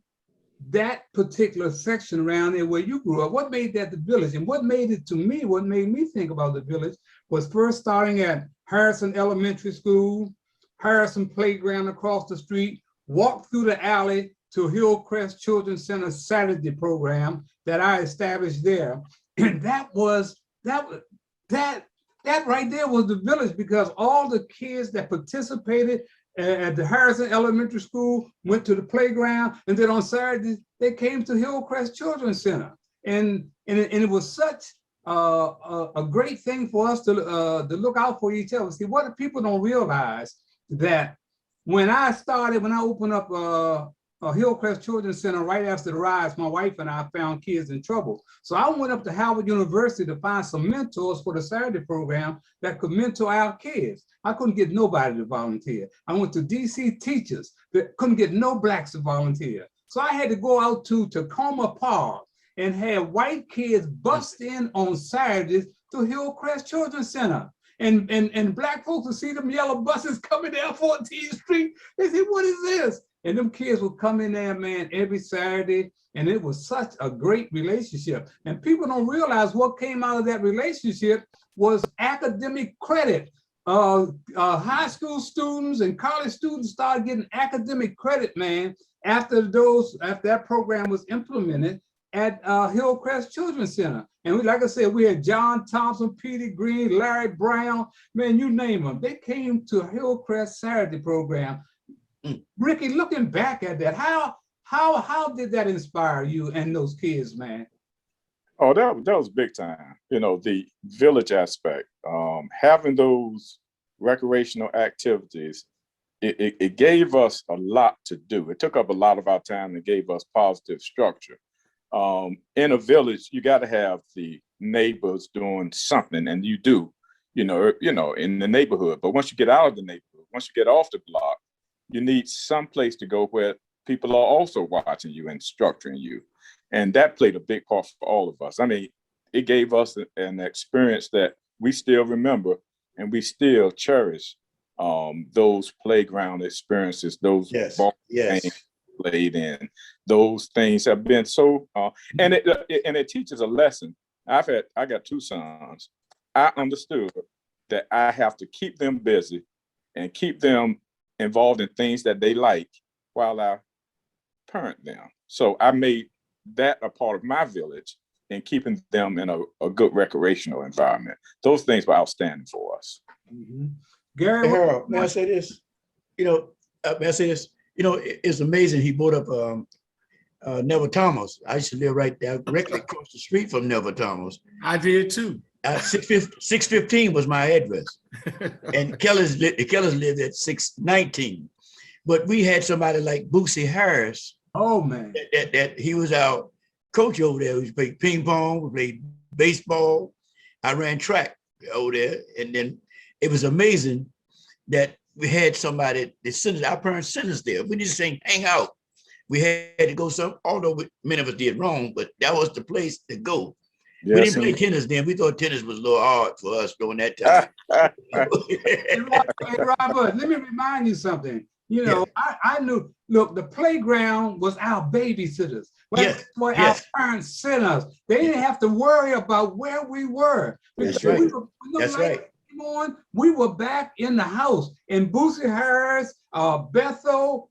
that particular section around there where you grew up, what made that the village? And what made it to me, what made me think about the village was first starting at Harrison Elementary School, Harrison Playground across the street, walked through the alley to Hillcrest Children's Center Saturday program that I established there. And that right there was the village, because all the kids that participated at the Harrison Elementary School went to the playground, and then on Saturdays they came to Hillcrest Children's Center, and it was such a great thing for us to look out for each other. See, what people don't realize that when I opened up Hillcrest Children's Center right after the riots, my wife and I found kids in trouble. So I went up to Howard University to find some mentors for the Saturday program that could mentor our kids. I couldn't get nobody to volunteer. I went to DC teachers that couldn't get no blacks to volunteer. So I had to go out to Tacoma Park and have white kids bust in on Saturdays to Hillcrest Children's Center. And black folks would see them yellow buses coming down 14th Street. They say, what is this? And them kids would come in there, man, every Saturday. And it was such a great relationship. And people don't realize what came out of that relationship was academic credit. High school students and college students started getting academic credit, man, after that program was implemented at Hillcrest Children's Center. And like I said, we had John Thompson, Peter Green, Larry Brown, man, you name them. They came to Hillcrest Saturday program. Ricky, looking back at that, how did that inspire you and those kids, man? Oh, that was big time. You know, the village aspect, having those recreational activities, it gave us a lot to do. It took up a lot of our time and gave us positive structure. In a village, you got to have the neighbors doing something, and you do, you know, in the neighborhood. But once you get out of the neighborhood, once you get off the block, you need some place to go where people are also watching you and structuring you. And that played a big part for all of us. I mean, it gave us an experience that we still remember and we still cherish, those playground experiences, those ball games played in. Those things have been so, and it teaches a lesson. I got two sons. I understood that I have to keep them busy and keep them involved in things that they like while I parent them. So I made that a part of my village and keeping them in a good recreational environment. Those things were outstanding for us. Mm-hmm. Gary, Harold, may I say this? May I say this? It's amazing he brought up Neville Thomas. I used to live right there, directly across the street from Neville Thomas. I did too. 615 was my address, and the Kellers lived at 619. But we had somebody like Boosie Harris. Oh man, that he was our coach over there. We played ping pong, we played baseball. I ran track over there, and then it was amazing that we had somebody that sent us, our parents sent us there. We just saying hang out. We had to go although many of us did wrong, but that was the place to go. Yes, we didn't play tennis then. We thought tennis was a little hard for us during that time. Hey, Robert, let me remind you something. I knew, look, the playground was our babysitters. That's why our parents sent us. They didn't have to worry about where we were. That's right. That's right. We were back in the house. And Boosie Harris, Bethel,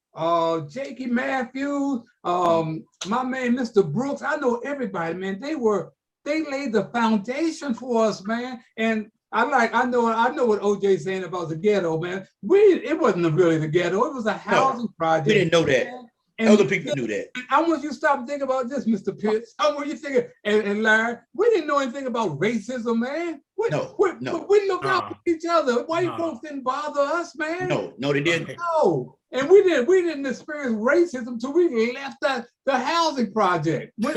Jakey Matthews, my man, Mr. Brooks, I know everybody, man. They laid the foundation for us, man. And I know what OJ's saying about the ghetto, man. It wasn't really the ghetto. It was a housing project. We didn't know that. And other people knew that. I want you to stop and think about this, Mr. Pitts. I want you to think, and Larry, we didn't know anything about racism, man. We looked out for each other. White folks didn't bother us, man. No, they didn't. No. And we didn't experience racism until we left the housing project. We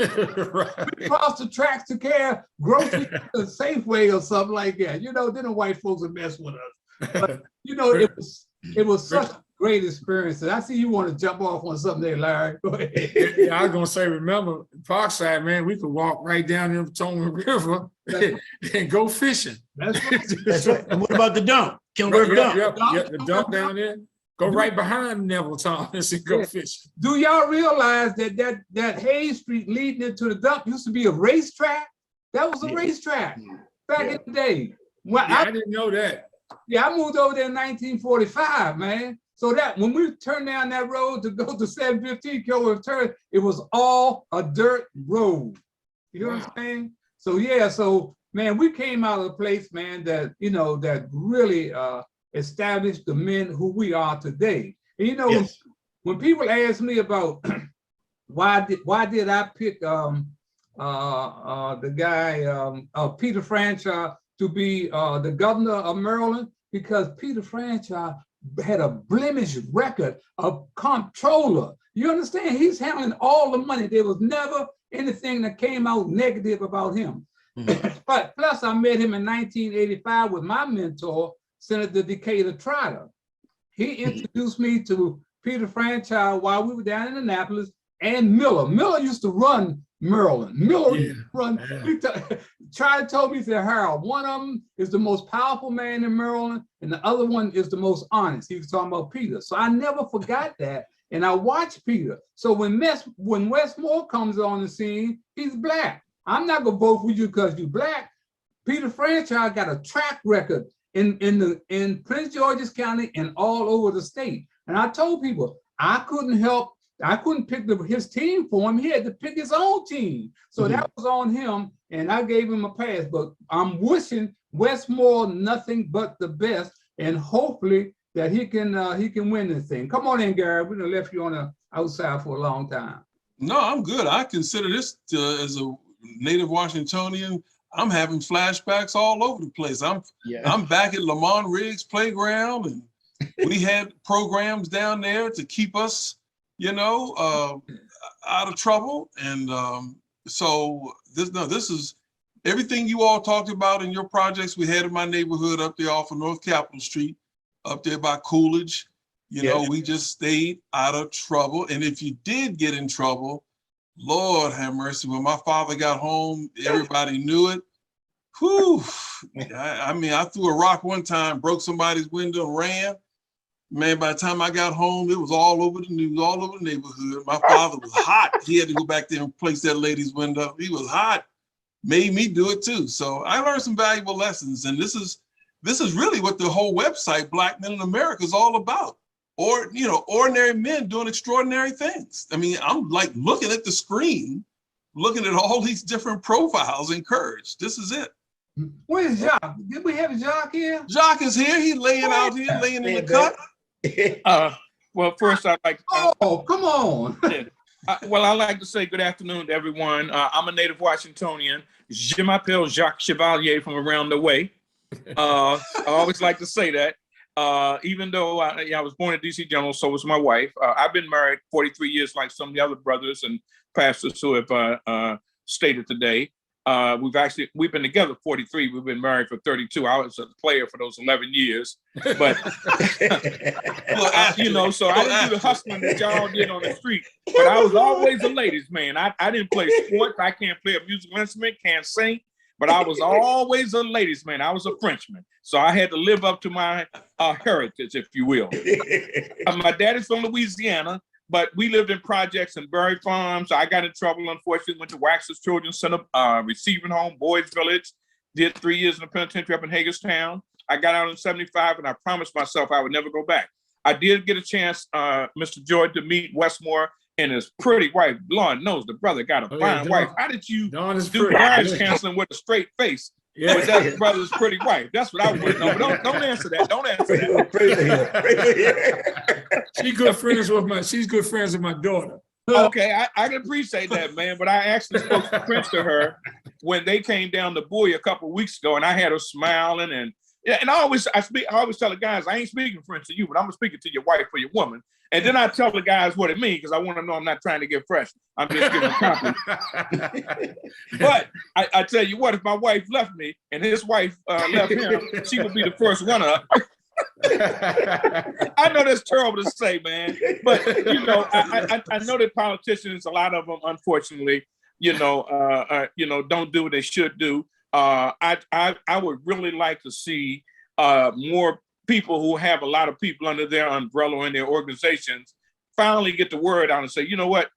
crossed the tracks to carry groceries to Safeway or something like that. Then the white folks would mess with us. But it was such a great experience. And I see you want to jump off on something there, Larry. Go ahead. I was gonna say, remember Parkside, man, we could walk right down the Potomac River and go fishing. That's right. That's right. And what about the dump? Killenburg dump? The dump down there. Go right behind Neville Thomas and go fishing. Do y'all realize that Hayes Street leading into the dump used to be a racetrack? That was a racetrack back in the day. Well, I didn't know that. Yeah, I moved over there in 1945, man. So that when we turned down that road to go to 715 Kilworth Turn, it was all a dirt road. You know what I'm saying? So man, we came out of a place, man, that that really established the men who we are today. And when people ask me about why did I pick the guy Peter Franchise to be the governor of Maryland, because Peter Franchise had a blemished record of comptroller. You understand? He's handling all the money. There was never anything that came out negative about him. But plus, I met him in 1985 with my mentor, Senator Decatur Trotter. He introduced me to Peter Franchise while we were down in Annapolis, and Miller. Miller used to run Maryland. Miller Yeah. run. Charlie told me, he said, Harold, one of them is the most powerful man in Maryland, and the other one is the most honest. He was talking about Peter. So I never forgot that. And I watched Peter. So when Westmore comes on the scene, he's black. I'm not gonna vote for you because you're black. Peter Franchise got a track record in Prince George's County and all over the state. And I told people I couldn't pick his team for him. He had to pick his own team. So that was on him, and I gave him a pass. But I'm wishing Westmore nothing but the best, and hopefully that he can win this thing. Come on in, Gary. We done left you on the outside for a long time. No, I'm good. I consider this as a native Washingtonian. I'm having flashbacks all over the place. I'm back at Lamont Riggs Playground, and we had programs down there to keep us, out of trouble. And so this is everything you all talked about in your projects we had in my neighborhood up there off of North Capitol Street, up there by Coolidge. We just stayed out of trouble. And if you did get in trouble, Lord have mercy, when my father got home, everybody knew it. Whew. I threw a rock one time, broke somebody's window, and ran. Man, by the time I got home, it was all over the news, all over the neighborhood. My father was hot. He had to go back there and replace that lady's window. He was hot, made me do it too. So I learned some valuable lessons. And this is really what the whole website, Black Men in America, is all about. Or, ordinary men doing extraordinary things. I mean, I'm like looking at the screen, looking at all these different profiles and courage. This is it. Where's Jacques? Did we have Jacques here? Jacques is here. He's laying out here, laying in the cut. Well, first I'd like to, come on. I'd like to say good afternoon to everyone. I'm a native Washingtonian. Je m'appelle Jacques Chevalier from around the way. I always like to say that. Even though I was born in DC General, so was my wife. I've been married 43 years, like some of the other brothers and pastors who have stated today. We've been together 43. We've been married for 32. I was a player for those 11 years, but I didn't do the hustling that y'all did on the street. But I was always a ladies' man. I didn't play sports. I can't play a musical instrument, can't sing. But I was always a ladies' man. I was a Frenchman. So I had to live up to my heritage, if you will. My dad is from Louisiana, but we lived in projects and Berry Farms. So I got in trouble, unfortunately, went to Wax's Children's Center, receiving home, Boys Village, did 3 years in the penitentiary up in Hagerstown. I got out in 75, and I promised myself I would never go back. I did get a chance, Mr. George, to meet Westmore and his pretty wife. Lord knows the brother got a fine wife. How did you do marriage counseling with a straight face? Yeah. With that brother's pretty wife? That's what I want to know. But don't answer that. Don't answer that. She's good friends with my daughter. Okay, I can appreciate that, man. But I actually spoke French to her when they came down to Bowie a couple of weeks ago, and I had her smiling and I always tell the guys, I ain't speaking French to you, but I'm speaking to your wife or your woman. And then I tell the guys what it means because I want to know I'm not trying to get fresh. I'm just giving a compliment. But I tell you what, if my wife left me and his wife left him, she would be the first one up. I know that's terrible to say, man. But, I know that politicians, a lot of them, unfortunately, don't do what they should do. I would really like to see more people who have a lot of people under their umbrella in their organizations finally get the word out and say, you know what,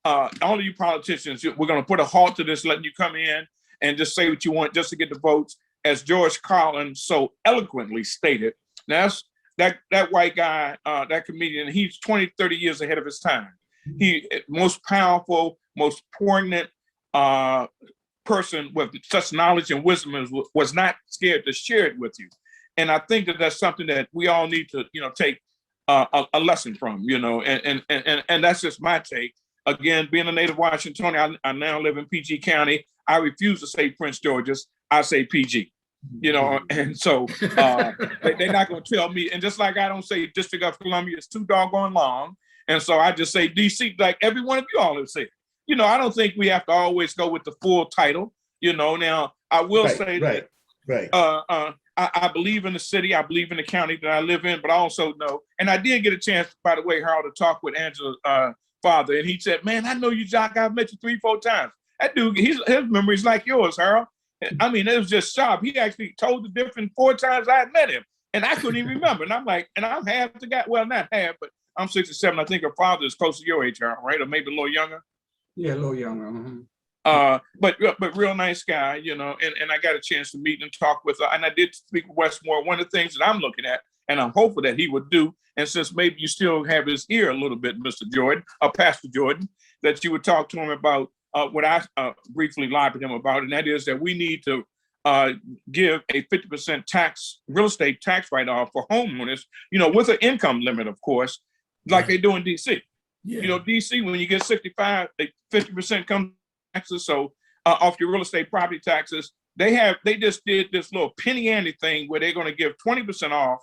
all of you politicians, we're going to put a halt to this, letting you come in and just say what you want just to get the votes. As George Carlin so eloquently stated, now that white guy, that comedian, he's 20, 30 years ahead of his time. He most powerful, most poignant person with such knowledge and wisdom was not scared to share it with you. And I think that that's something that we all need to, take a lesson from, and that's just my take. Again, being a native Washingtonian, I now live in PG County. I refuse to say Prince George's. I say PG, and so they're not going to tell me. And just like I don't say District of Columbia, it's too doggone long. And so I just say DC, like every one of you all have said. I don't think we have to always go with the full title. Now I will say that. Right. I believe in the city. I believe in the county that I live in, but I also know, and I did get a chance, by the way, Harold, to talk with Angela's father. And he said, man, I know you, Jacques. I've met you 3-4 times. That dude, his memory's like yours, Harold. I mean, it was just sharp. He actually told the difference 4 times I had met him, and I couldn't even remember. And I'm like, and I'm half the guy. Well, not half, but I'm 67. I think her father is close to your age, Harold, right? Or maybe a little younger. Yeah, a little younger. But real nice guy, you know, and I got a chance to meet and talk with her. And I did speak with Westmore. One of the things that I'm looking at, and I'm hopeful that he would do, and since maybe you still have his ear a little bit, Mr. Jordan, Pastor Jordan, that you would talk to him about what I briefly lied to him about, and that is that we need to give a 50% real estate tax write-off for homeowners, you know, with an income limit, of course, like they do in DC. Yeah. You know, DC, when you get 65, 50% comes taxes. So off your real estate property taxes, they just did this little penny ante thing where they're going to give 20% off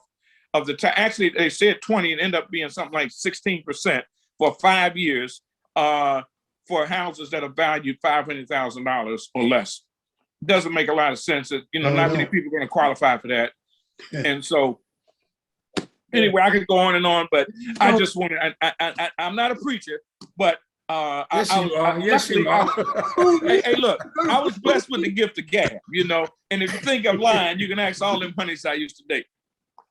of the tax. Actually, they said 20 and end up being something like 16% for 5 years for houses that are valued $500,000 or less. Doesn't make a lot of sense. That, you know, not many people are going to qualify for that. And so anyway, I could go on and on, but I just wanted, I'm not a preacher, but Yes, you are. Hey, look, I was blessed with the gift of gab, you know, and if you think I'm lying, you can ask all them honeys I used to date.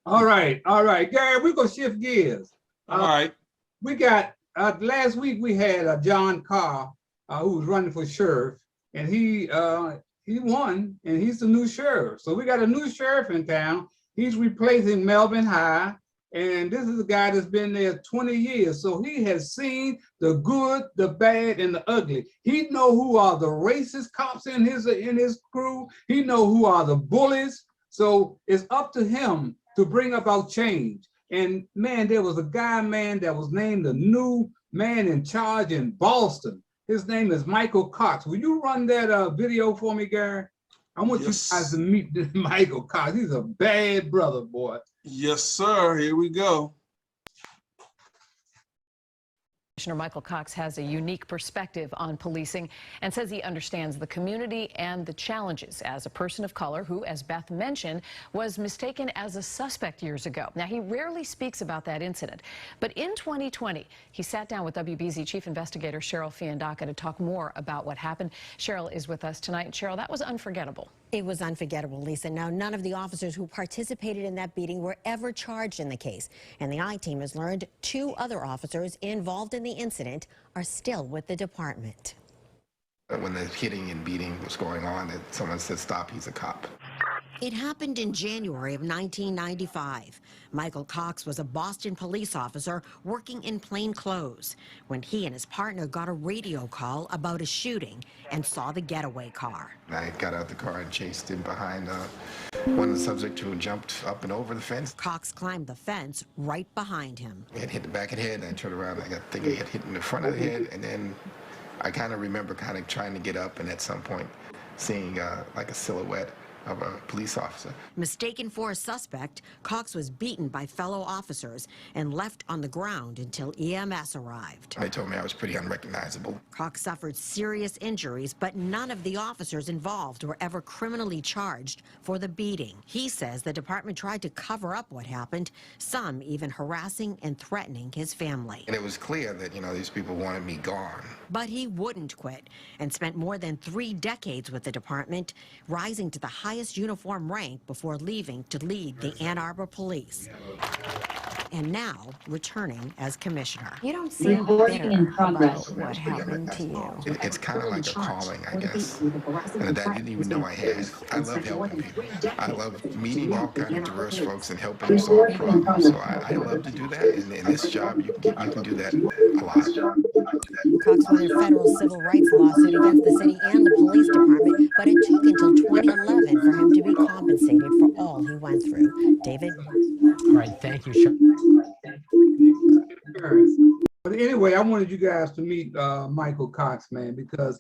All right, Gary, we're gonna shift gears. All right. We got, last week we had John Carr, who was running for sheriff, and he won, and he's the new sheriff. So we got a new sheriff in town. He's replacing Melvin High. And this is a guy that's been there 20 years. So he has seen the good, the bad, and the ugly. He know who are the racist cops in his crew. He know who are the bullies. So it's up to him to bring about change. And man, there was a guy, man, that was named the new man in charge in Boston. His name is Michael Cox. Will you run that video for me, Gary? I want you guys to meet this Michael Cox. He's a bad brother, boy. Yes, sir. Here we go. Commissioner Michael Cox has a unique perspective on policing and says he understands the community and the challenges as a person of color who, as Beth mentioned, was mistaken as a suspect years ago. Now, he rarely speaks about that incident, but in 2020, he sat down with WBZ Chief Investigator Cheryl Fiandaca to talk more about what happened. Cheryl is with us tonight. Cheryl, that was unforgettable. It was unforgettable, Lisa. Now, none of the officers who participated in that beating were ever charged in the case. And the I-Team has learned 2 other officers involved in the incident are still with the department. When the hitting and beating was going on, that someone said, "Stop, he's a cop." It happened in January of 1995. Michael Cox was a Boston police officer working in plain clothes when he and his partner got a radio call about a shooting and saw the getaway car. I got out the car and chased him behind one of the subjects who jumped up and over the fence. Cox climbed the fence right behind him. It hit the back of the head, and I turned around, and I think it hit in the front of the head, and then I kind of remember kind of trying to get up, and at some point seeing like a silhouette of a police officer. Mistaken for a suspect, Cox was beaten by fellow officers and left on the ground until EMS arrived. They told me I was pretty unrecognizable. Cox suffered serious injuries, but none of the officers involved were ever criminally charged for the beating. He says the department tried to cover up what happened, some even harassing and threatening his family. And it was clear that, you know, these people wanted me gone. But he wouldn't quit and spent more than 3 decades with the department, rising to the highest uniform rank before leaving to lead the Ann Arbor Police. And now returning as commissioner. You don't seem bitter about what happened to you. It's kind of like a calling, I guess, and that I didn't even know I had. I love helping people. I love meeting all kinds of diverse folks and helping them solve problems. So I love to do that. And in this job, you can do that a lot. Cox won a federal civil rights lawsuit against the city and the police department, but it took until 2011 for him to be compensated for all he went through. David? All right, thank you, Cheryl. But anyway, I wanted you guys to meet Michael Cox, man, because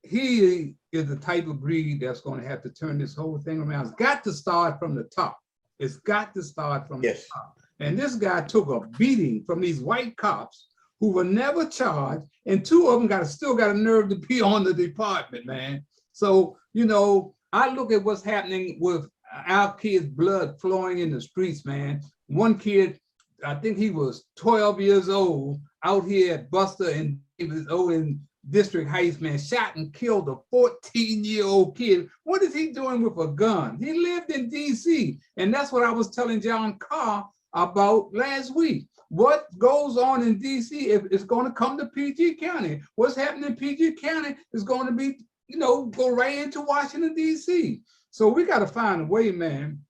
he is the type of breed that's going to have to turn this whole thing around. It's got to start from the top. It's got to start from the top. And this guy took a beating from these white cops who were never charged, and 2 of them still got a nerve to be on the department, man. So, you know, I look at what's happening with our kids' blood flowing in the streets, man. One kid, I think he was 12 years old, out here at Buster and Davis, in district heistman shot and killed a 14-year-old kid. What is he doing with a gun? He lived in DC. And that's what I was telling John Carr about last week. What goes on in DC, if it's going to come to PG County, what's happening in PG County is going to be, go right into Washington, DC. So we got to find a way, man.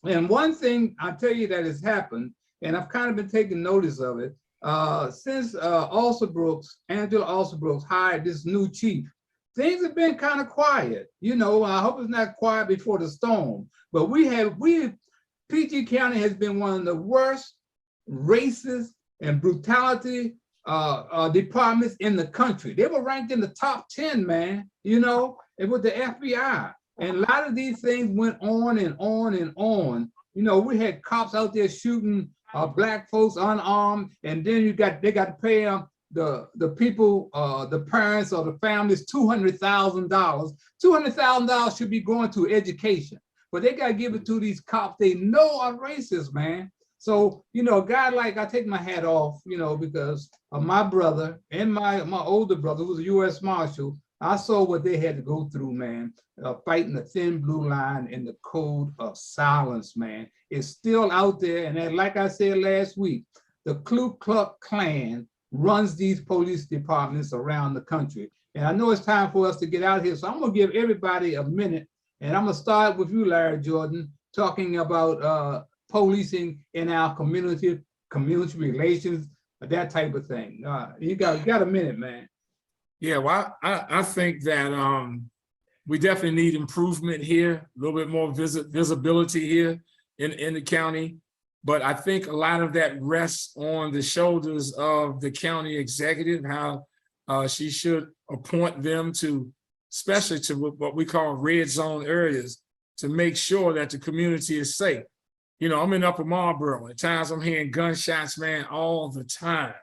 And one thing I tell you that has happened, and I've kind of been taking notice of it, since Angela Alsobrooks hired this new chief, things have been kind of quiet. I hope it's not quiet before the storm, but PG County has been one of the worst racist and brutality departments in the country. They were ranked in the top 10, man, and with the FBI. And a lot of these things went on and on and on. We had cops out there shooting Black folks unarmed, and then they got to pay them, the people, the parents or the families, $200,000. $200,000 should be going to education, but they got to give it to these cops they know are racist, man. So, a guy like, I take my hat off, because of my brother and my older brother, who's a U.S. Marshal. I saw what they had to go through, man, fighting the thin blue line and the code of silence, man. It's still out there. And then, like I said last week, the Ku Klux Klan runs these police departments around the country. And I know it's time for us to get out here. So I'm going to give everybody a minute. And I'm going to start with you, Larry Jordan, talking about policing in our community relations, that type of thing. You got a minute, man. Yeah, well, I think that we definitely need improvement here, a little bit more visibility here in the county. But I think a lot of that rests on the shoulders of the county executive, how she should appoint them to, especially to what we call red zone areas, to make sure that the community is safe. I'm in Upper Marlboro. At times I'm hearing gunshots, man, all the time.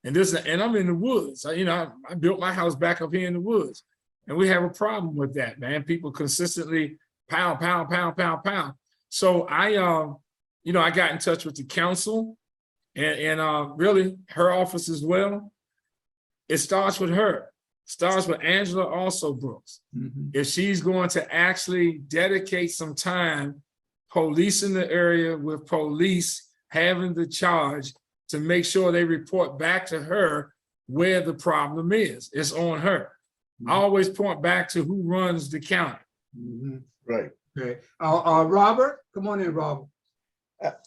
And I'm in the woods. I built my house back up here in the woods. And we have a problem with that, man. People consistently pound, pound, pound, pound, pound. So I got in touch with the council and really her office as well. It starts with her. It starts with Angela Alsobrooks. Mm-hmm. If she's going to actually dedicate some time policing the area with police having the charge to make sure they report back to her where the problem is. It's on her. Mm-hmm. I always point back to who runs the county. Mm-hmm. Right. Okay. Robert, come on in, Robert.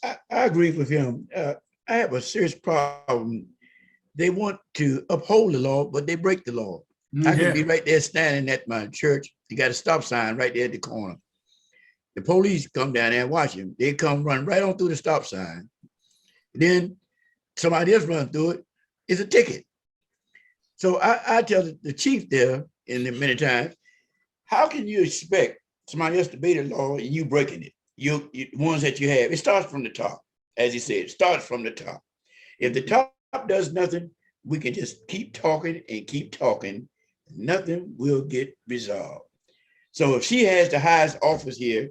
I agree with him. I have a serious problem. They want to uphold the law, but they break the law. Mm-hmm. I could be right there standing at my church. You got a stop sign right there at the corner. The police come down there and watch him. They come run right on through the stop sign. Then somebody else run through it. It's a ticket. So I tell the chief there many times, how can you expect somebody else to obey the law and you breaking it? You ones that you have, it starts from the top. As he said, it starts from the top. If the top does nothing, we can just keep talking and keep talking. Nothing will get resolved. So if she has the highest office here,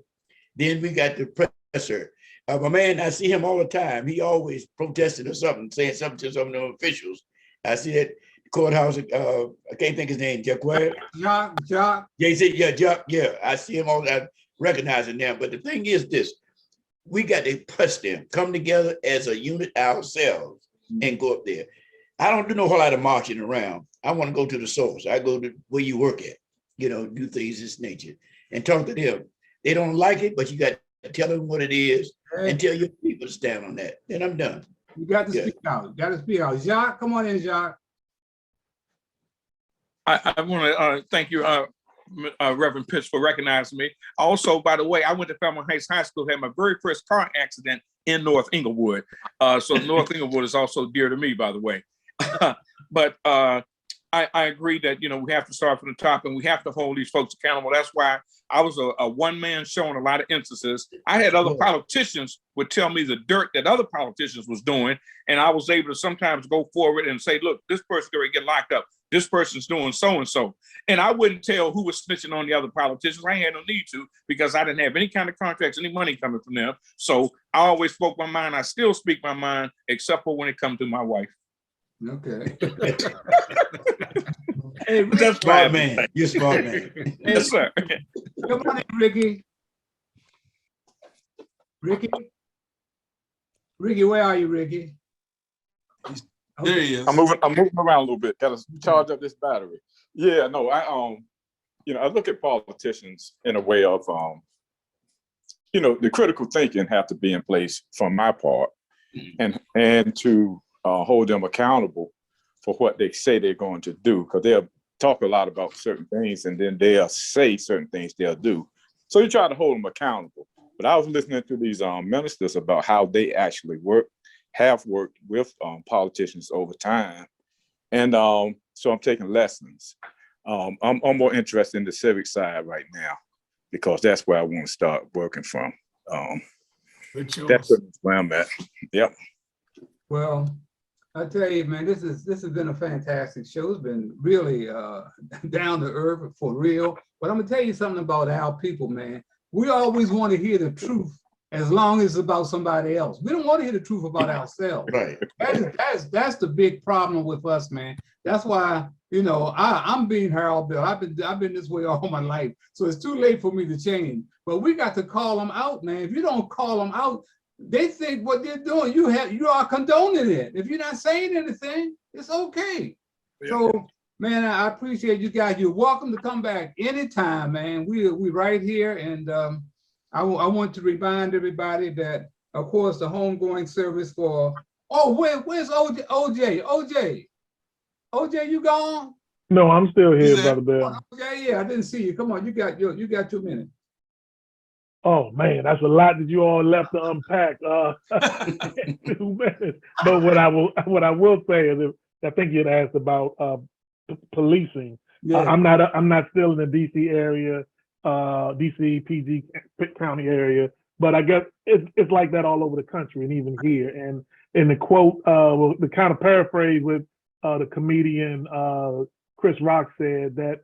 then we got to press her. My man, I see him all the time. He always protesting or something, saying something to some of the officials. I see that courthouse. I can't think his name. Jacques. Jacques. Yeah, Jacques. Yeah, I see him all that, recognizing them. But the thing is this: we got to press them, come together as a unit ourselves, and go up there. I don't do no whole lot of marching around. I want to go to the source. I go to where you work at. Do things of this nature and talk to them. They don't like it, but you got to tell them what it is and tell your people to stand on that. Then I'm done. You got to speak out. You got to speak out. Jacques, come on in, Jacques. I want to thank you, Reverend Pitts, for recognizing me. Also, by the way, I went to Falmouth Heights High School, had my very first car accident in North Inglewood. So North Inglewood is also dear to me, by the way. But I agree that, we have to start from the top and we have to hold these folks accountable. That's why I was a one-man show in a lot of instances. I had other politicians would tell me the dirt that other politicians was doing. And I was able to sometimes go forward and say, look, this person's going to get locked up. This person's doing so-and-so. And I wouldn't tell who was snitching on the other politicians. I had no need to, because I didn't have any kind of contracts, any money coming from them. So I always spoke my mind. I still speak my mind, except for when it comes to my wife. Okay. Hey, That's Smart fine. man. You're a smart man. Yes, sir. Come on in, Ricky. Ricky? Ricky, where are you, Ricky? There he is. I'm moving around a little bit. Gotta charge up this battery. Yeah, no, I look at politicians in a way of the critical thinking have to be in place from my part, and to hold them accountable for what they say they're going to do, because they'll talk a lot about certain things and then they'll say certain things they'll do. So you try to hold them accountable. But I was listening to these ministers about how they actually have worked with politicians over time. And so I'm taking lessons. I'm more interested in the civic side right now, because that's where I want to start working from. That's where I'm at. Yep. Well, I tell you, man, this has been a fantastic show. It's been really down to earth, for real. But I'm gonna tell you something about our people, man. We always want to hear the truth as long as it's about somebody else. We don't want to hear the truth about ourselves. Right. That's the big problem with us, man. That's why, I'm being Harold Bill. I've been this way all my life. So it's too late for me to change. But we got to call them out, man. If you don't call them out, they think what they're doing, you are condoning it. If you're not saying anything, it's okay. Yeah. So, man, I appreciate you guys. You're welcome to come back anytime, man. We right here, and I want to remind everybody that, of course, the homegoing service for. Oh, where's OJ? OJ, you gone? No, I'm still here, Brother Bell. Yeah, I didn't see you. Come on, you got 2 minutes. Oh man, that's a lot that you all left to unpack. 2 minutes. But what I will say is, I think you'd asked about policing. Yeah. I'm not still in the DC area, DC PG County area, but I guess it's like that all over the country and even here. And in the quote, the kind of paraphrase with the comedian Chris Rock said that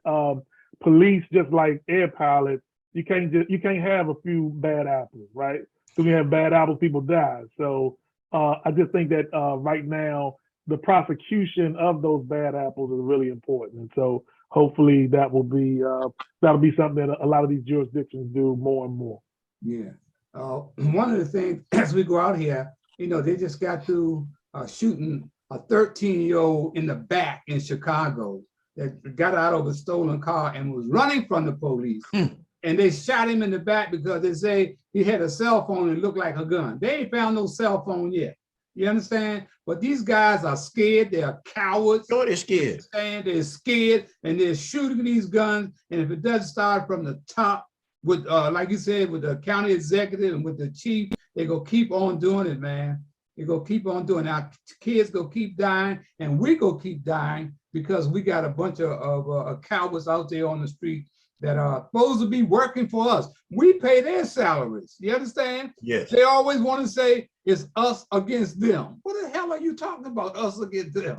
police, just like air pilots, you can't have a few bad apples, right? So we have bad apples, people die. So I just think that right now the prosecution of those bad apples is really important, and so hopefully that'll be something that a lot of these jurisdictions do more and more. Yeah. One of the things as we go out here, they just got through shooting a 13-year-old in the back in Chicago that got out of a stolen car and was running from the police. And they shot him in the back because they say he had a cell phone and looked like a gun. They ain't found no cell phone yet. You understand? But these guys are scared. They are cowards. Oh, they're scared. They're scared, and they're shooting these guns. And if it doesn't start from the top with, like you said, with the county executive and with the chief, they go keep on doing it, man. They go keep on doing it. Our kids go keep dying, and we go keep dying because we got a bunch of cowards out there on the street that are supposed to be working for us. We pay their salaries. You understand? Yes. They always want to say it's us against them. What the hell are you talking about, us against them?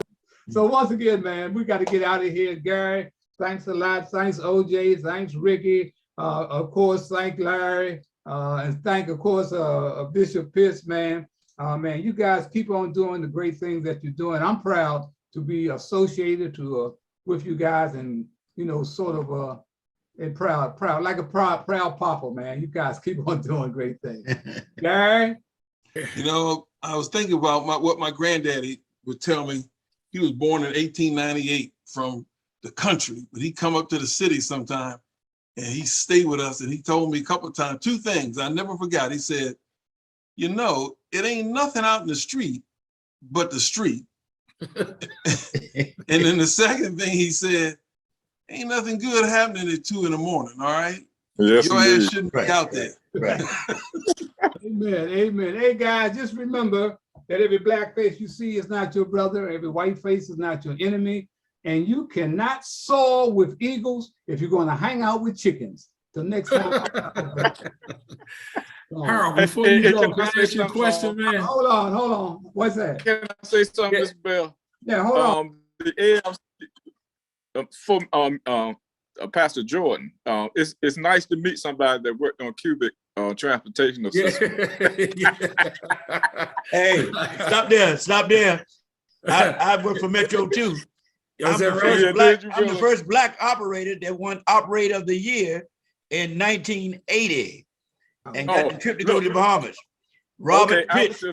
So once again, man, we got to get out of here. Gary, thanks a lot. Thanks, OJ. Thanks, Ricky. Of course, thank Larry. And thank, of course, Bishop Pitts, man. Man, you guys keep on doing the great things that you're doing. I'm proud to be associated with you guys, and sort of and proud, like a proud papa, man. You guys keep on doing great things. Gary? I was thinking about what my granddaddy would tell me. He was born in 1898 from the country, but he come up to the city sometime and he stayed with us, and he told me a couple of times, 2 things I never forgot. He said, it ain't nothing out in the street but the street. And then the second thing he said, ain't nothing good happening at 2 in the morning, all right? Yes, your ass shouldn't be out there. Right. Amen, amen. Hey, guys, just remember that every black face you see is not your brother. Every white face is not your enemy. And you cannot soar with eagles if you're going to hang out with chickens. Till next time. Harold, before you go, can I ask you a question, man? Hold on. What's that? Can I say something, Mr. Bell? Yeah, hold on. The AFC, for Pastor Jordan, it's nice to meet somebody that worked on cubic transportation system. Hey, stop there. I work for Metro too. Is that right? I'm the first black operator that won Operator of the Year in 1980 and got the trip to go to the Bahamas. Robert Pitt.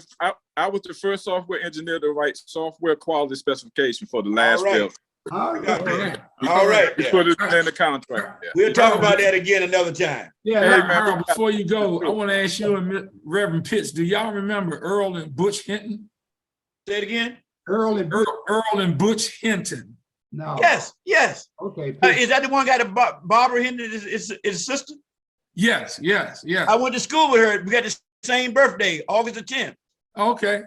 I was the first software engineer to write software quality specification for the last bill. All right. All right. We put it in the contract. We'll talk about that again another time. Yeah, Hey, Harold, before you go, I want to ask you and Reverend Pitts, do y'all remember Earl and Butch Hinton? Say it again. Earl and Butch Hinton. No. Yes. Okay. Is that the one got a Barbara Hinton, his sister? Yes. I went to school with her. We got the same birthday, August the 10th. Okay.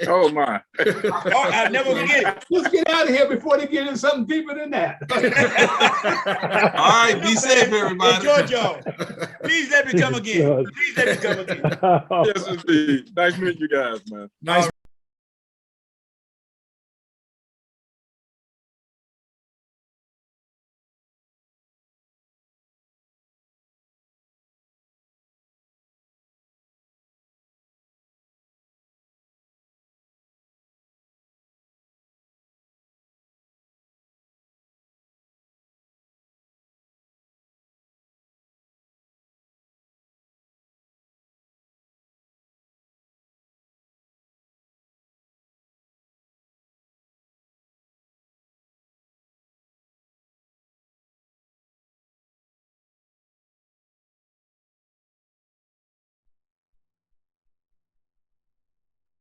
Oh my. I'll never forget it. Let's get out of here before they get into something deeper than that. All right, be safe, everybody. Enjoy, y'all. Please let me come again. Yes, indeed. Nice meeting you guys, man. Nice.